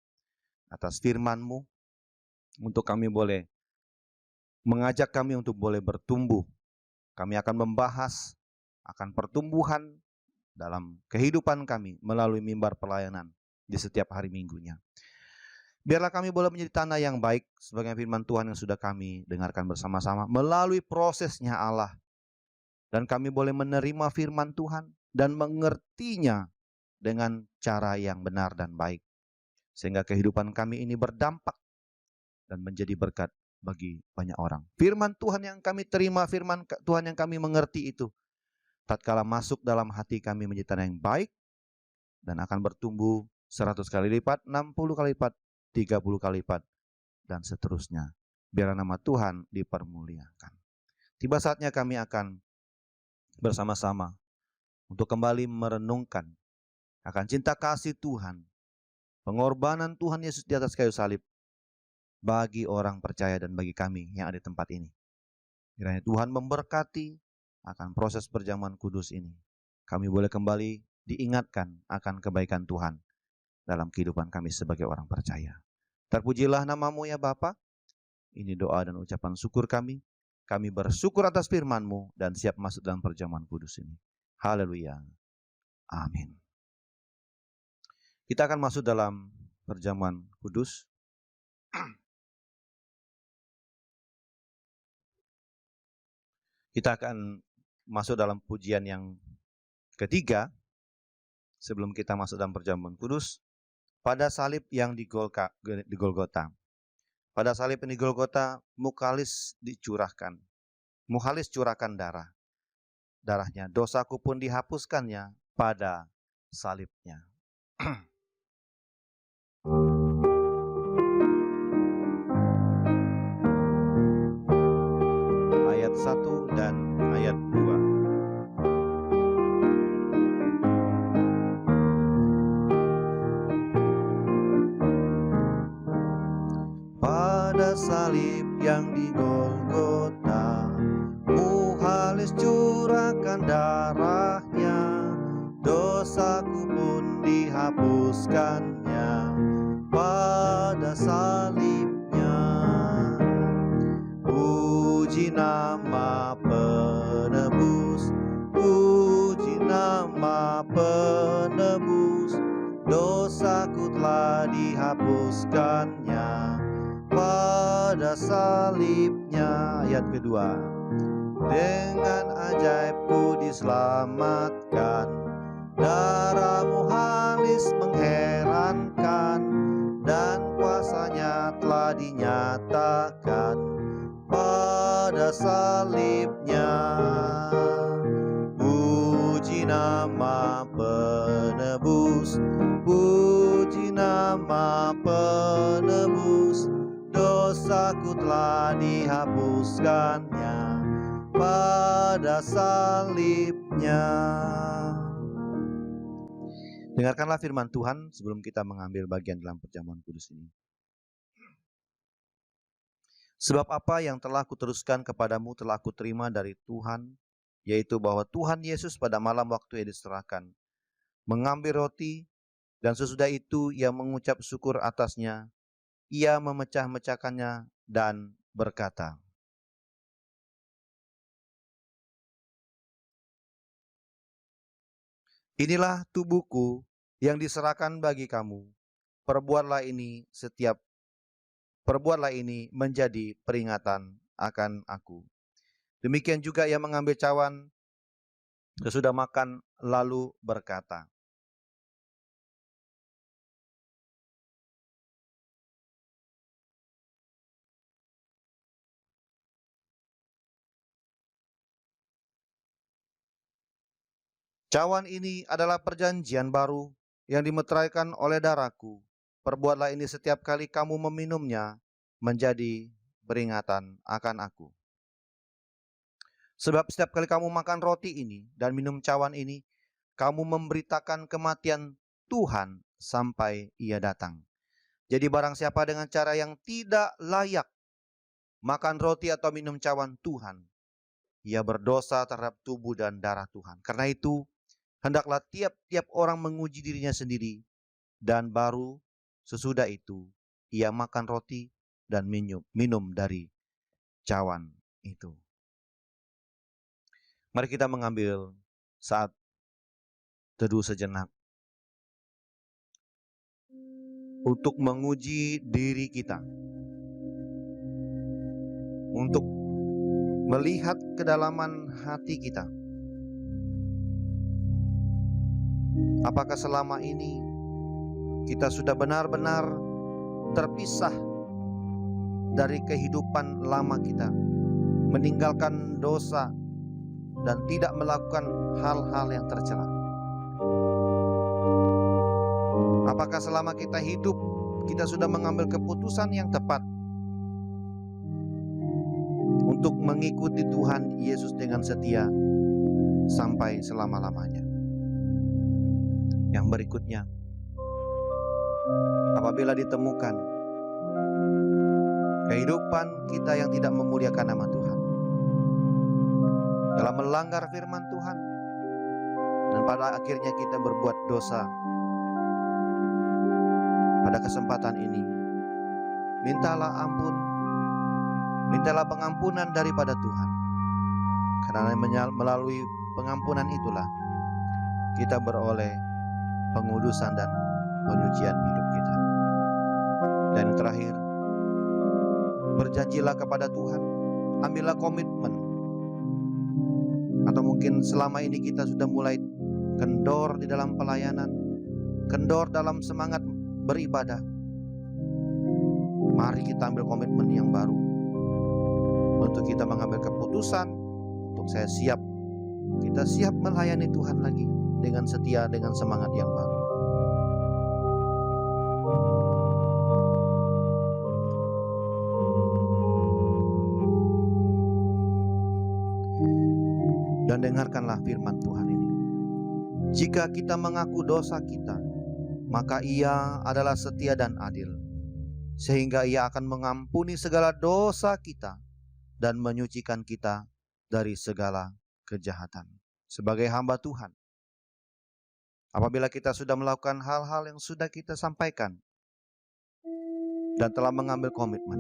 atas firman-Mu, untuk kami boleh mengajak kami untuk boleh bertumbuh. Kami akan membahas akan pertumbuhan dalam kehidupan kami melalui mimbar pelayanan di setiap hari minggunya. Biarlah kami boleh menjadi tanah yang baik sebagai firman Tuhan yang sudah kami dengarkan bersama-sama melalui prosesnya Allah. Dan kami boleh menerima firman Tuhan dan mengertinya dengan cara yang benar dan baik. Sehingga kehidupan kami ini berdampak dan menjadi berkat bagi banyak orang. Firman Tuhan yang kami terima, firman Tuhan yang kami mengerti itu, tatkala masuk dalam hati kami menjadi tanah yang baik, dan akan bertumbuh 100 kali lipat, 60 kali lipat, 30 kali lipat, dan seterusnya. Biar nama Tuhan dipermuliakan. Tiba saatnya kami akan bersama-sama untuk kembali merenungkan akan cinta kasih Tuhan, pengorbanan Tuhan Yesus di atas kayu salib bagi orang percaya dan bagi kami yang ada di tempat ini. Kiranya Tuhan memberkati akan proses perjamuan kudus ini. Kami boleh kembali diingatkan akan kebaikan Tuhan dalam kehidupan kami sebagai orang percaya. Terpujilah nama-Mu ya Bapa. Ini doa dan ucapan syukur kami. Kami bersyukur atas firman-Mu dan siap masuk dalam perjamuan kudus ini. Haleluya. Amin. Kita akan masuk dalam perjamuan kudus. Kita akan masuk dalam pujian yang ketiga sebelum kita masuk dalam perjamuan kudus. Pada salib yang di Golgota. Pada salib yang di Golgota, Mukhalis curahkan darahnya. Dosaku pun dihapuskannya pada salibnya. pada salib yang di Golgota, Muhalis curahkan darahnya, dosaku pun dihapuskannya pada salibnya. Puji nama penebus, puji nama penebus, dosaku telah dihapuskannya pada salibnya. Ayat kedua, dengan ajaibku diselamatkan, darahmu halis mengherankan, dan kuasanya telah dinyatakan pada salibnya. Puji nama penebus, puji nama penebus, dosaku telah dihapuskannya pada salibnya. Dengarkanlah firman Tuhan sebelum kita mengambil bagian dalam perjamuan kudus ini. Sebab apa yang telah kuteruskan kepadamu telah kuterima dari Tuhan, yaitu bahwa Tuhan Yesus pada malam waktu ia diserahkan, mengambil roti, dan sesudah itu ia mengucap syukur atasnya, ia memecah-mecahkannya dan berkata, inilah tubuhku yang diserahkan bagi kamu, perbuatlah ini menjadi peringatan akan aku. Demikian juga ia mengambil cawan sesudah makan lalu berkata, cawan ini adalah perjanjian baru yang dimeteraikan oleh darahku. Perbuatlah ini setiap kali kamu meminumnya menjadi peringatan akan aku. Sebab setiap kali kamu makan roti ini dan minum cawan ini, kamu memberitakan kematian Tuhan sampai ia datang. Jadi barang siapa dengan cara yang tidak layak makan roti atau minum cawan Tuhan, ia berdosa terhadap tubuh dan darah Tuhan. Karena itu, hendaklah tiap-tiap orang menguji dirinya sendiri, dan baru sesudah itu ia makan roti dan minum dari cawan itu. Mari kita mengambil saat teduh sejenak untuk menguji diri kita, untuk melihat kedalaman hati kita. Apakah selama ini kita sudah benar-benar terpisah dari kehidupan lama kita, meninggalkan dosa dan tidak melakukan hal-hal yang tercela? Apakah selama kita hidup, kita sudah mengambil keputusan yang tepat untuk mengikuti Tuhan Yesus dengan setia sampai selama-lamanya? Yang berikutnya, apabila ditemukan kehidupan kita yang tidak memuliakan nama Tuhan, dalam melanggar firman Tuhan, dan pada akhirnya kita berbuat dosa, pada kesempatan ini mintalah ampun, mintalah pengampunan daripada Tuhan. Karena melalui pengampunan itulah kita beroleh pengudusan dan penyucian hidup kita. Dan yang terakhir, berjanjilah kepada Tuhan, ambillah komitmen. Atau mungkin selama ini kita sudah mulai kendor di dalam pelayanan, kendor dalam semangat beribadah. Mari kita ambil komitmen yang baru untuk kita mengambil keputusan untuk saya siap, kita siap melayani Tuhan lagi dengan setia, dengan semangat yang baru. Dan dengarkanlah firman Tuhan ini. Jika kita mengaku dosa kita, maka Ia adalah setia dan adil, sehingga Ia akan mengampuni segala dosa kita dan menyucikan kita dari segala kejahatan. Sebagai hamba Tuhan, apabila kita sudah melakukan hal-hal yang sudah kita sampaikan dan telah mengambil komitmen,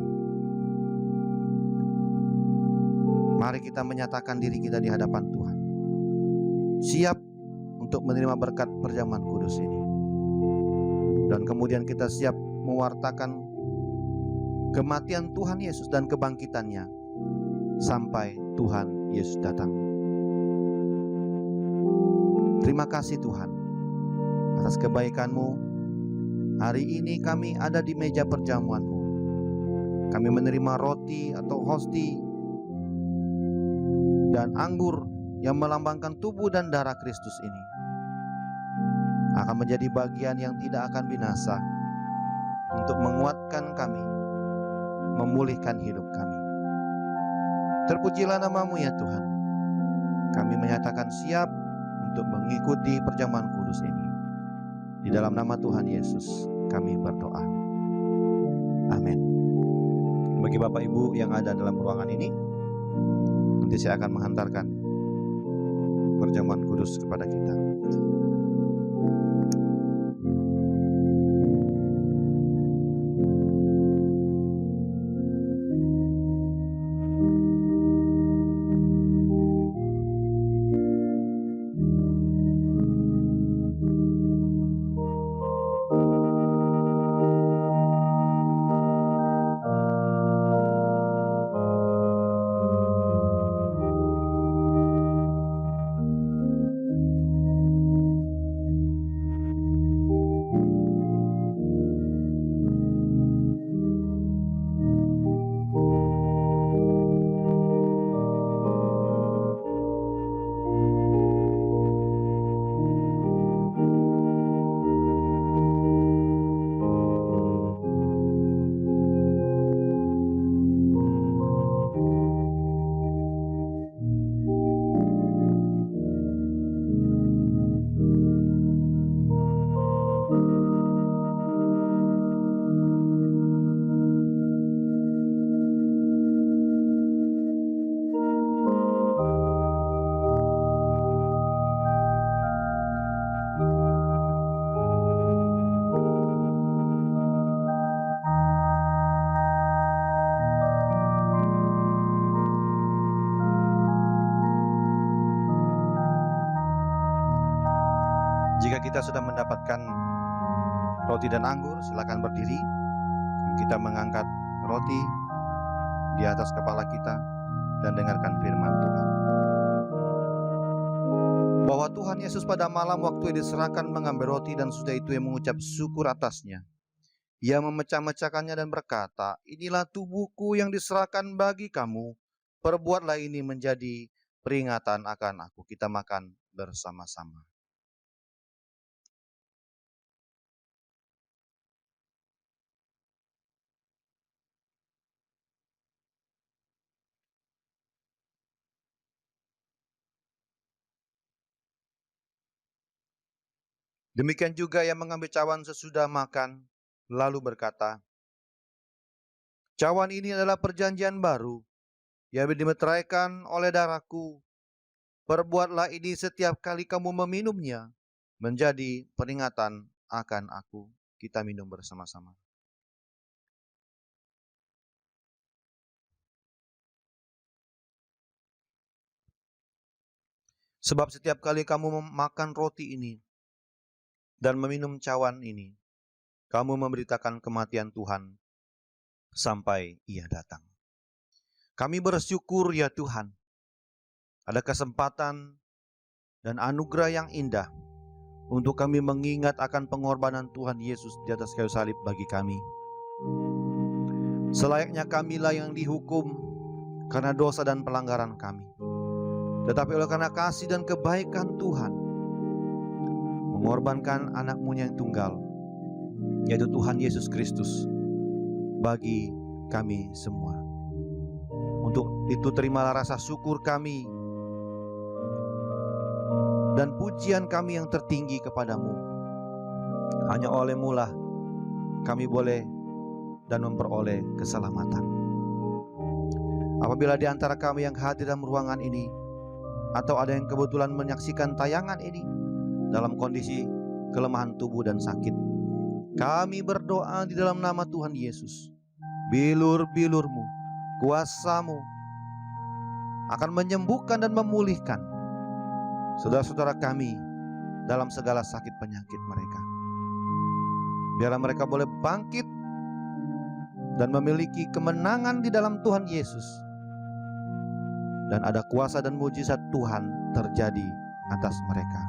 mari kita menyatakan diri kita di hadapan Tuhan, siap untuk menerima berkat perjamuan kudus ini. Dan kemudian kita siap mewartakan kematian Tuhan Yesus dan kebangkitannya sampai Tuhan Yesus datang. Terima kasih Tuhan atas kebaikan-Mu. Hari ini kami ada di meja perjamuan-Mu. Kami menerima roti atau hosti dan anggur yang melambangkan tubuh dan darah Kristus ini akan menjadi bagian yang tidak akan binasa untuk menguatkan kami, memulihkan hidup kami. Terpujilah nama-Mu ya Tuhan. Kami menyatakan siap untuk mengikuti perjamuan kudus ini. Di dalam nama Tuhan Yesus kami berdoa. Amin. Bagi Bapak Ibu yang ada dalam ruangan ini, nanti saya akan menghantarkan perjamuan kudus kepada kita. Jika kita sudah mendapatkan roti dan anggur, silakan berdiri. Kita mengangkat roti di atas kepala kita dan dengarkan firman Tuhan. Bahwa Tuhan Yesus pada malam waktu diserahkan mengambil roti dan sudah itu yang mengucap syukur atasnya. Ia memecah-mecahkannya dan berkata, "Inilah tubuhku yang diserahkan bagi kamu. Perbuatlah ini menjadi peringatan akan aku." Kita makan bersama-sama. Demikian juga yang mengambil cawan sesudah makan, lalu berkata, "Cawan ini adalah perjanjian baru, yang dimeteraikan oleh darahku. Perbuatlah ini setiap kali kamu meminumnya, menjadi peringatan akan aku." Kita minum bersama-sama. Sebab setiap kali kamu memakan roti ini dan meminum cawan ini, kamu memberitakan kematian Tuhan sampai Ia datang. Kami bersyukur ya Tuhan, ada kesempatan dan anugerah yang indah untuk kami mengingat akan pengorbanan Tuhan Yesus di atas kayu salib bagi kami. Selayaknya kamilah yang dihukum karena dosa dan pelanggaran kami. Tetapi oleh karena kasih dan kebaikan Tuhan, mengorbankan anak-Mu yang tunggal, yaitu Tuhan Yesus Kristus, bagi kami semua. Untuk itu terimalah rasa syukur kami dan pujian kami yang tertinggi kepadamu. Hanya oleh-Mu lah kami boleh dan memperoleh keselamatan. Apabila di antara kami yang hadir dalam ruangan ini, atau ada yang kebetulan menyaksikan tayangan ini dalam kondisi kelemahan tubuh dan sakit, kami berdoa di dalam nama Tuhan Yesus. Bilur-bilur-Mu, kuasa-Mu akan menyembuhkan dan memulihkan saudara-saudara kami dalam segala sakit penyakit mereka. Biarlah mereka boleh bangkit dan memiliki kemenangan di dalam Tuhan Yesus. Dan ada kuasa dan mujizat Tuhan terjadi atas mereka.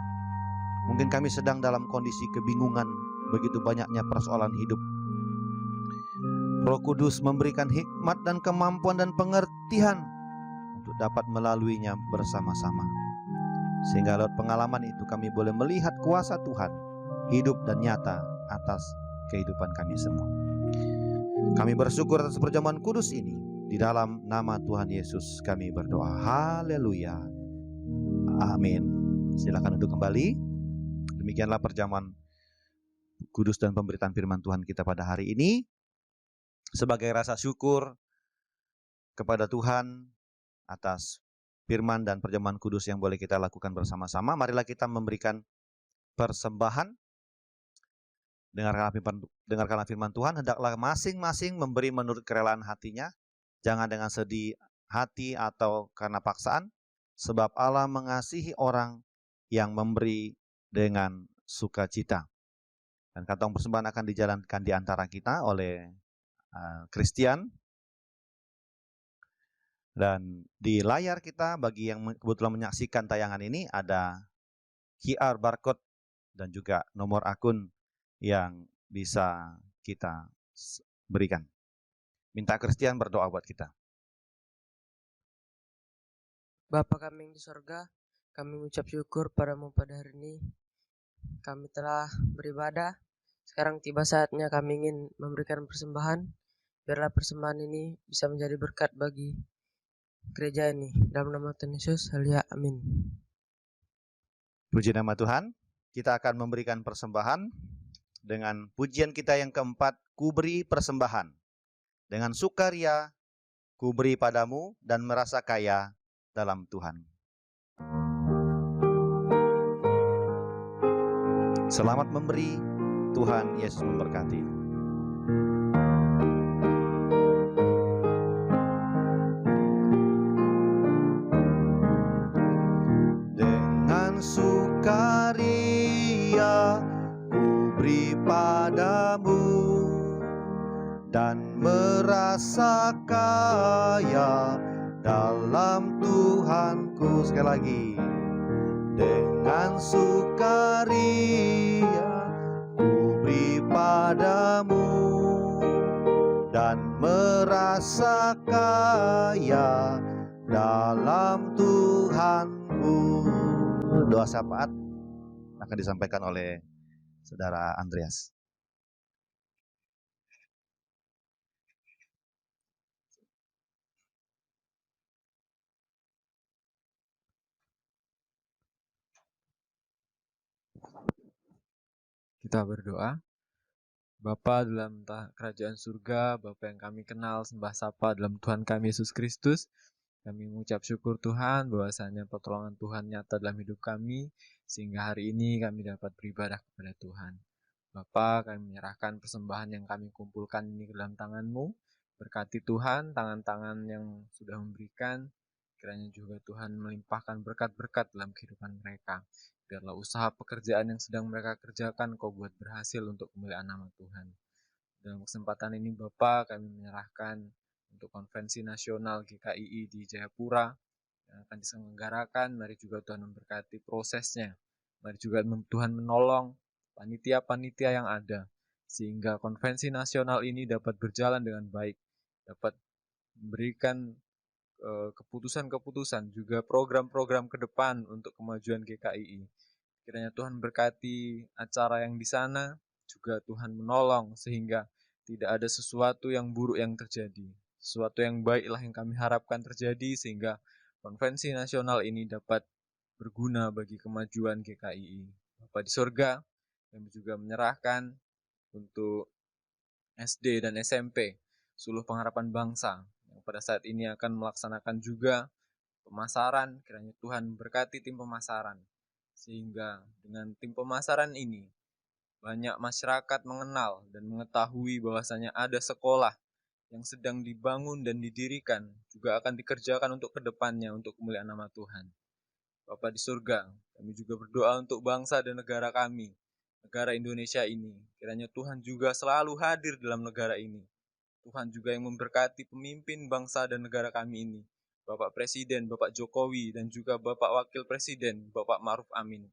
Mungkin kami sedang dalam kondisi kebingungan, begitu banyaknya persoalan hidup. Roh Kudus memberikan hikmat dan kemampuan dan pengertian untuk dapat melaluinya bersama-sama. Sehingga lewat pengalaman itu kami boleh melihat kuasa Tuhan hidup dan nyata atas kehidupan kami semua. Kami bersyukur atas perjamuan kudus ini. Di dalam nama Tuhan Yesus kami berdoa. Haleluya. Amin. Silakan duduk kembali. Demikianlah perjamuan kudus dan pemberitaan firman Tuhan kita pada hari ini. Sebagai rasa syukur kepada Tuhan atas firman dan perjamuan kudus yang boleh kita lakukan bersama-sama, marilah kita memberikan persembahan. Dengarkanlah firman Tuhan, hendaklah masing-masing memberi menurut kerelaan hatinya, jangan dengan sedih hati atau karena paksaan, sebab Allah mengasihi orang yang memberi dengan sukacita. Dan kantong persembahan akan dijalankan di antara kita oleh Christian. Dan di layar kita, bagi yang kebetulan menyaksikan tayangan ini, ada QR barcode dan juga nomor akun yang bisa kita berikan. Minta Christian berdoa buat kita. Bapa kami yang di sorga, kami mengucap syukur padamu pada hari ini. Kami telah beribadah. Sekarang tiba saatnya kami ingin memberikan persembahan. Biarlah persembahan ini bisa menjadi berkat bagi gereja ini. Dalam nama Tuhan Yesus, haleluya, amin. Puji nama Tuhan. Kita akan memberikan persembahan dengan pujian kita yang keempat, ku beri persembahan. Dengan sukaria, ku beri padamu dan merasa kaya dalam Tuhan. Selamat memberi, Tuhan Yesus memberkati. Dengan sukaria ku beri padamu dan merasa kaya dalam Tuhanku. Sekali lagi. Dengan sukaria ku beri padamu dan merasa kaya dalam Tuhanku. Doa syafaat akan disampaikan oleh Saudara Andreas. Kita berdoa. Bapa dalam kerajaan surga, Bapa yang kami kenal, sembah sapa dalam Tuhan kami Yesus Kristus, kami mengucap syukur Tuhan bahwasanya pertolongan Tuhan nyata dalam hidup kami, sehingga hari ini kami dapat beribadah kepada Tuhan. Bapa, kami menyerahkan persembahan yang kami kumpulkan ini ke dalam tangan-Mu. Berkati Tuhan, tangan-tangan yang sudah memberikan, kiranya juga Tuhan melimpahkan berkat-berkat dalam kehidupan mereka. Biarlah usaha pekerjaan yang sedang mereka kerjakan Kau buat berhasil untuk kemuliaan nama Tuhan. Dalam kesempatan ini Bapa, kami menyerahkan untuk konvensi nasional GKII di Jayapura yang akan diselenggarakan. Mari juga Tuhan memberkati prosesnya. Mari juga Tuhan menolong panitia-panitia yang ada, sehingga konvensi nasional ini dapat berjalan dengan baik, dapat memberikan keputusan-keputusan, juga program-program ke depan untuk kemajuan GKII. Kiranya Tuhan berkati acara yang di sana, juga Tuhan menolong sehingga tidak ada sesuatu yang buruk yang terjadi. Sesuatu yang baiklah yang kami harapkan terjadi sehingga konvensi nasional ini dapat berguna bagi kemajuan GKII. Bapa di surga, kami juga menyerahkan untuk SD dan SMP, Suluh Pengharapan Bangsa, yang pada saat ini akan melaksanakan juga pemasaran. Kiranya Tuhan berkati tim pemasaran, sehingga dengan tim pemasaran ini banyak masyarakat mengenal dan mengetahui bahwasanya ada sekolah yang sedang dibangun dan didirikan, juga akan dikerjakan untuk kedepannya, untuk kemuliaan nama Tuhan. Bapa di surga, kami juga berdoa untuk bangsa dan negara kami, negara Indonesia ini. Kiranya Tuhan juga selalu hadir dalam negara ini. Tuhan juga yang memberkati pemimpin bangsa dan negara kami ini, Bapak Presiden, Bapak Jokowi, dan juga Bapak Wakil Presiden, Bapak Ma'ruf Amin.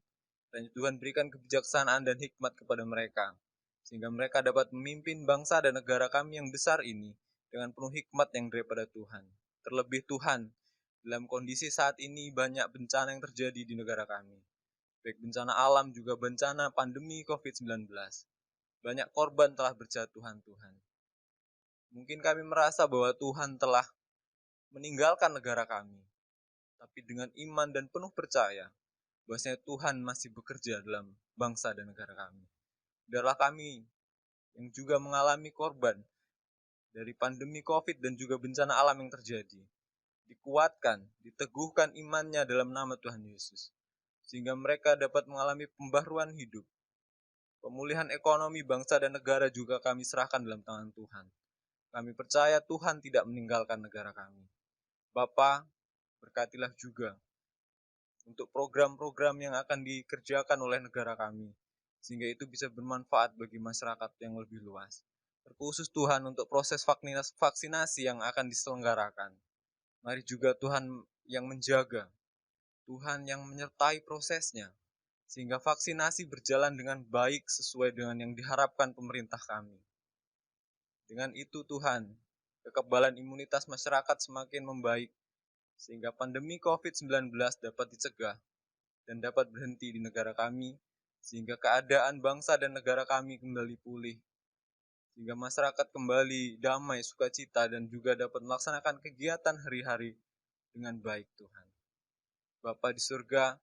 Dan Tuhan berikan kebijaksanaan dan hikmat kepada mereka, sehingga mereka dapat memimpin bangsa dan negara kami yang besar ini dengan penuh hikmat yang daripada Tuhan. Terlebih Tuhan, dalam kondisi saat ini banyak bencana yang terjadi di negara kami. Baik bencana alam juga bencana pandemi COVID-19. Banyak korban telah berjatuhan Tuhan. Mungkin kami merasa bahwa Tuhan telah meninggalkan negara kami. Tapi dengan iman dan penuh percaya, bahwasanya Tuhan masih bekerja dalam bangsa dan negara kami. Biarlah kami yang juga mengalami korban dari pandemi COVID dan juga bencana alam yang terjadi, dikuatkan, diteguhkan imannya dalam nama Tuhan Yesus, sehingga mereka dapat mengalami pembaruan hidup. Pemulihan ekonomi bangsa dan negara juga kami serahkan dalam tangan Tuhan. Kami percaya Tuhan tidak meninggalkan negara kami. Bapa, berkatilah juga untuk program-program yang akan dikerjakan oleh negara kami, sehingga itu bisa bermanfaat bagi masyarakat yang lebih luas. Terkhusus Tuhan untuk proses vaksinasi yang akan diselenggarakan. Mari juga Tuhan yang menjaga, Tuhan yang menyertai prosesnya, sehingga vaksinasi berjalan dengan baik sesuai dengan yang diharapkan pemerintah kami. Dengan itu Tuhan, kekebalan imunitas masyarakat semakin membaik, sehingga pandemi COVID-19 dapat dicegah dan dapat berhenti di negara kami, sehingga keadaan bangsa dan negara kami kembali pulih, sehingga masyarakat kembali damai, sukacita, dan juga dapat melaksanakan kegiatan hari-hari dengan baik Tuhan. Bapa di surga,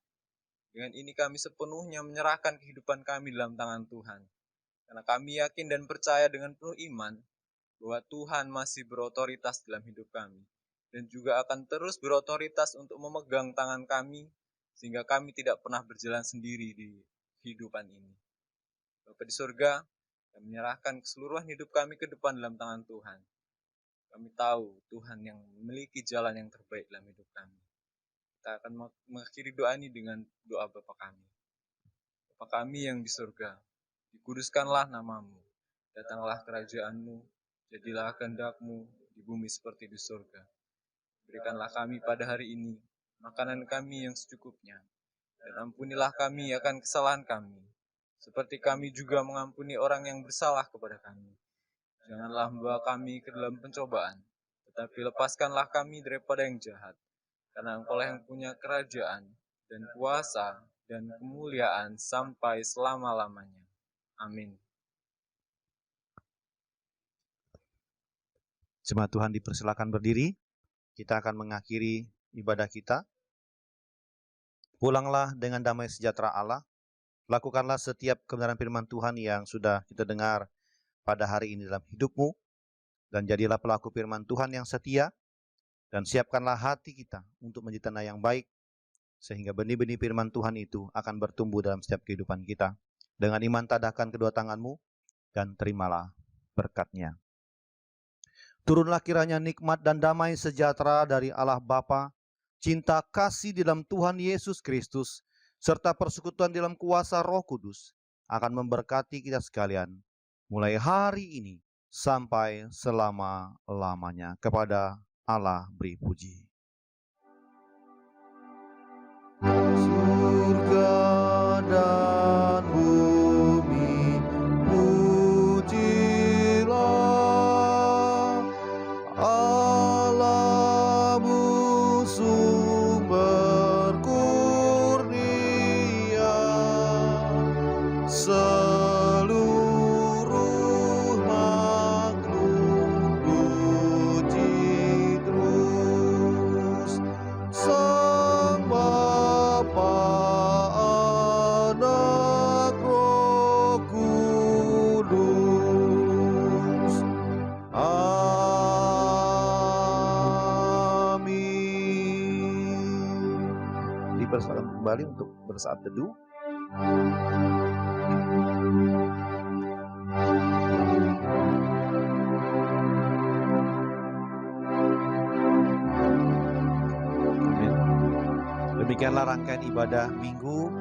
dengan ini kami sepenuhnya menyerahkan kehidupan kami dalam tangan Tuhan, karena kami yakin dan percaya dengan penuh iman bahwa Tuhan masih berotoritas dalam hidup kami, dan juga akan terus berotoritas untuk memegang tangan kami, sehingga kami tidak pernah berjalan sendiri di kehidupan ini. Bapa di surga, kami menyerahkan keseluruhan hidup kami ke depan dalam tangan Tuhan. Kami tahu Tuhan yang memiliki jalan yang terbaik dalam hidup kami. Kita akan mengakhiri doa ini dengan doa Bapa kami. Bapa kami yang di surga, dikuduskanlah namamu, datanglah kerajaan-Mu, jadilah kehendak-Mu di bumi seperti di surga. Berikanlah kami pada hari ini makanan kami yang secukupnya, dan ampunilah kami akan kesalahan kami, seperti kami juga mengampuni orang yang bersalah kepada kami. Janganlah membawa kami ke dalam pencobaan, tetapi lepaskanlah kami daripada yang jahat, karena Engkau-lah yang punya kerajaan dan kuasa dan kemuliaan sampai selama-lamanya. Amin. Jemaat Tuhan dipersilakan berdiri. Kita akan mengakhiri ibadah kita. Pulanglah dengan damai sejahtera Allah. Lakukanlah setiap kebenaran firman Tuhan yang sudah kita dengar pada hari ini dalam hidupmu. Dan jadilah pelaku firman Tuhan yang setia. Dan siapkanlah hati kita untuk menjadi tanah yang baik, sehingga benih-benih firman Tuhan itu akan bertumbuh dalam setiap kehidupan kita. Dengan iman tadahkan kedua tanganmu, dan terimalah berkat-Nya. Turunlah kiranya nikmat dan damai sejahtera dari Allah Bapa, cinta kasih di dalam Tuhan Yesus Kristus, serta persekutuan dalam kuasa Roh Kudus akan memberkati kita sekalian, mulai hari ini sampai selama-lamanya. Kepada Allah beri puji. Surga dan bumi pujilah Allah-Mu sumber kurnia, seluruh makhluk puji terus Sang Bapa, Anak, Roh Kudus. kembali untuk bersaat teduh. Amin. Demikianlah rangkaian ibadah Minggu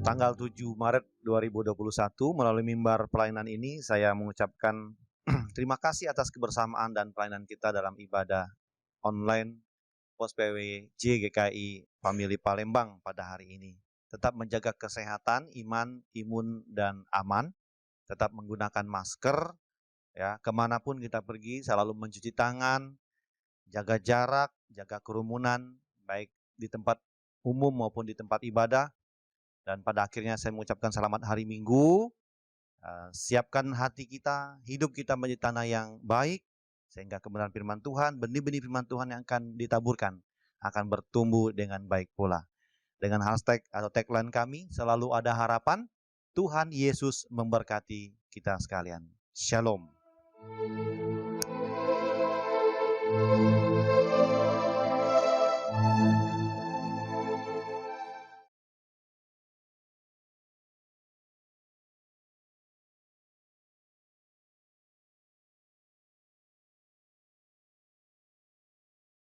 tanggal 7 Maret 2021. Melalui mimbar pelayanan ini saya mengucapkan terima kasih atas kebersamaan dan pelayanan kita dalam ibadah online Pos PWJ GKI Family Palembang pada hari ini. Tetap menjaga kesehatan, iman, imun, dan aman. Tetap menggunakan masker, ya, kemanapun kita pergi selalu mencuci tangan, jaga jarak, jaga kerumunan, baik di tempat umum maupun di tempat ibadah. Dan pada akhirnya saya mengucapkan selamat hari Minggu. Siapkan hati kita, hidup kita menjadi tanah yang baik, sehingga kebenaran firman Tuhan, benih-benih firman Tuhan yang akan ditaburkan, akan bertumbuh dengan baik pula. Dengan hashtag atau tagline kami, selalu ada harapan, Tuhan Yesus memberkati kita sekalian. Shalom.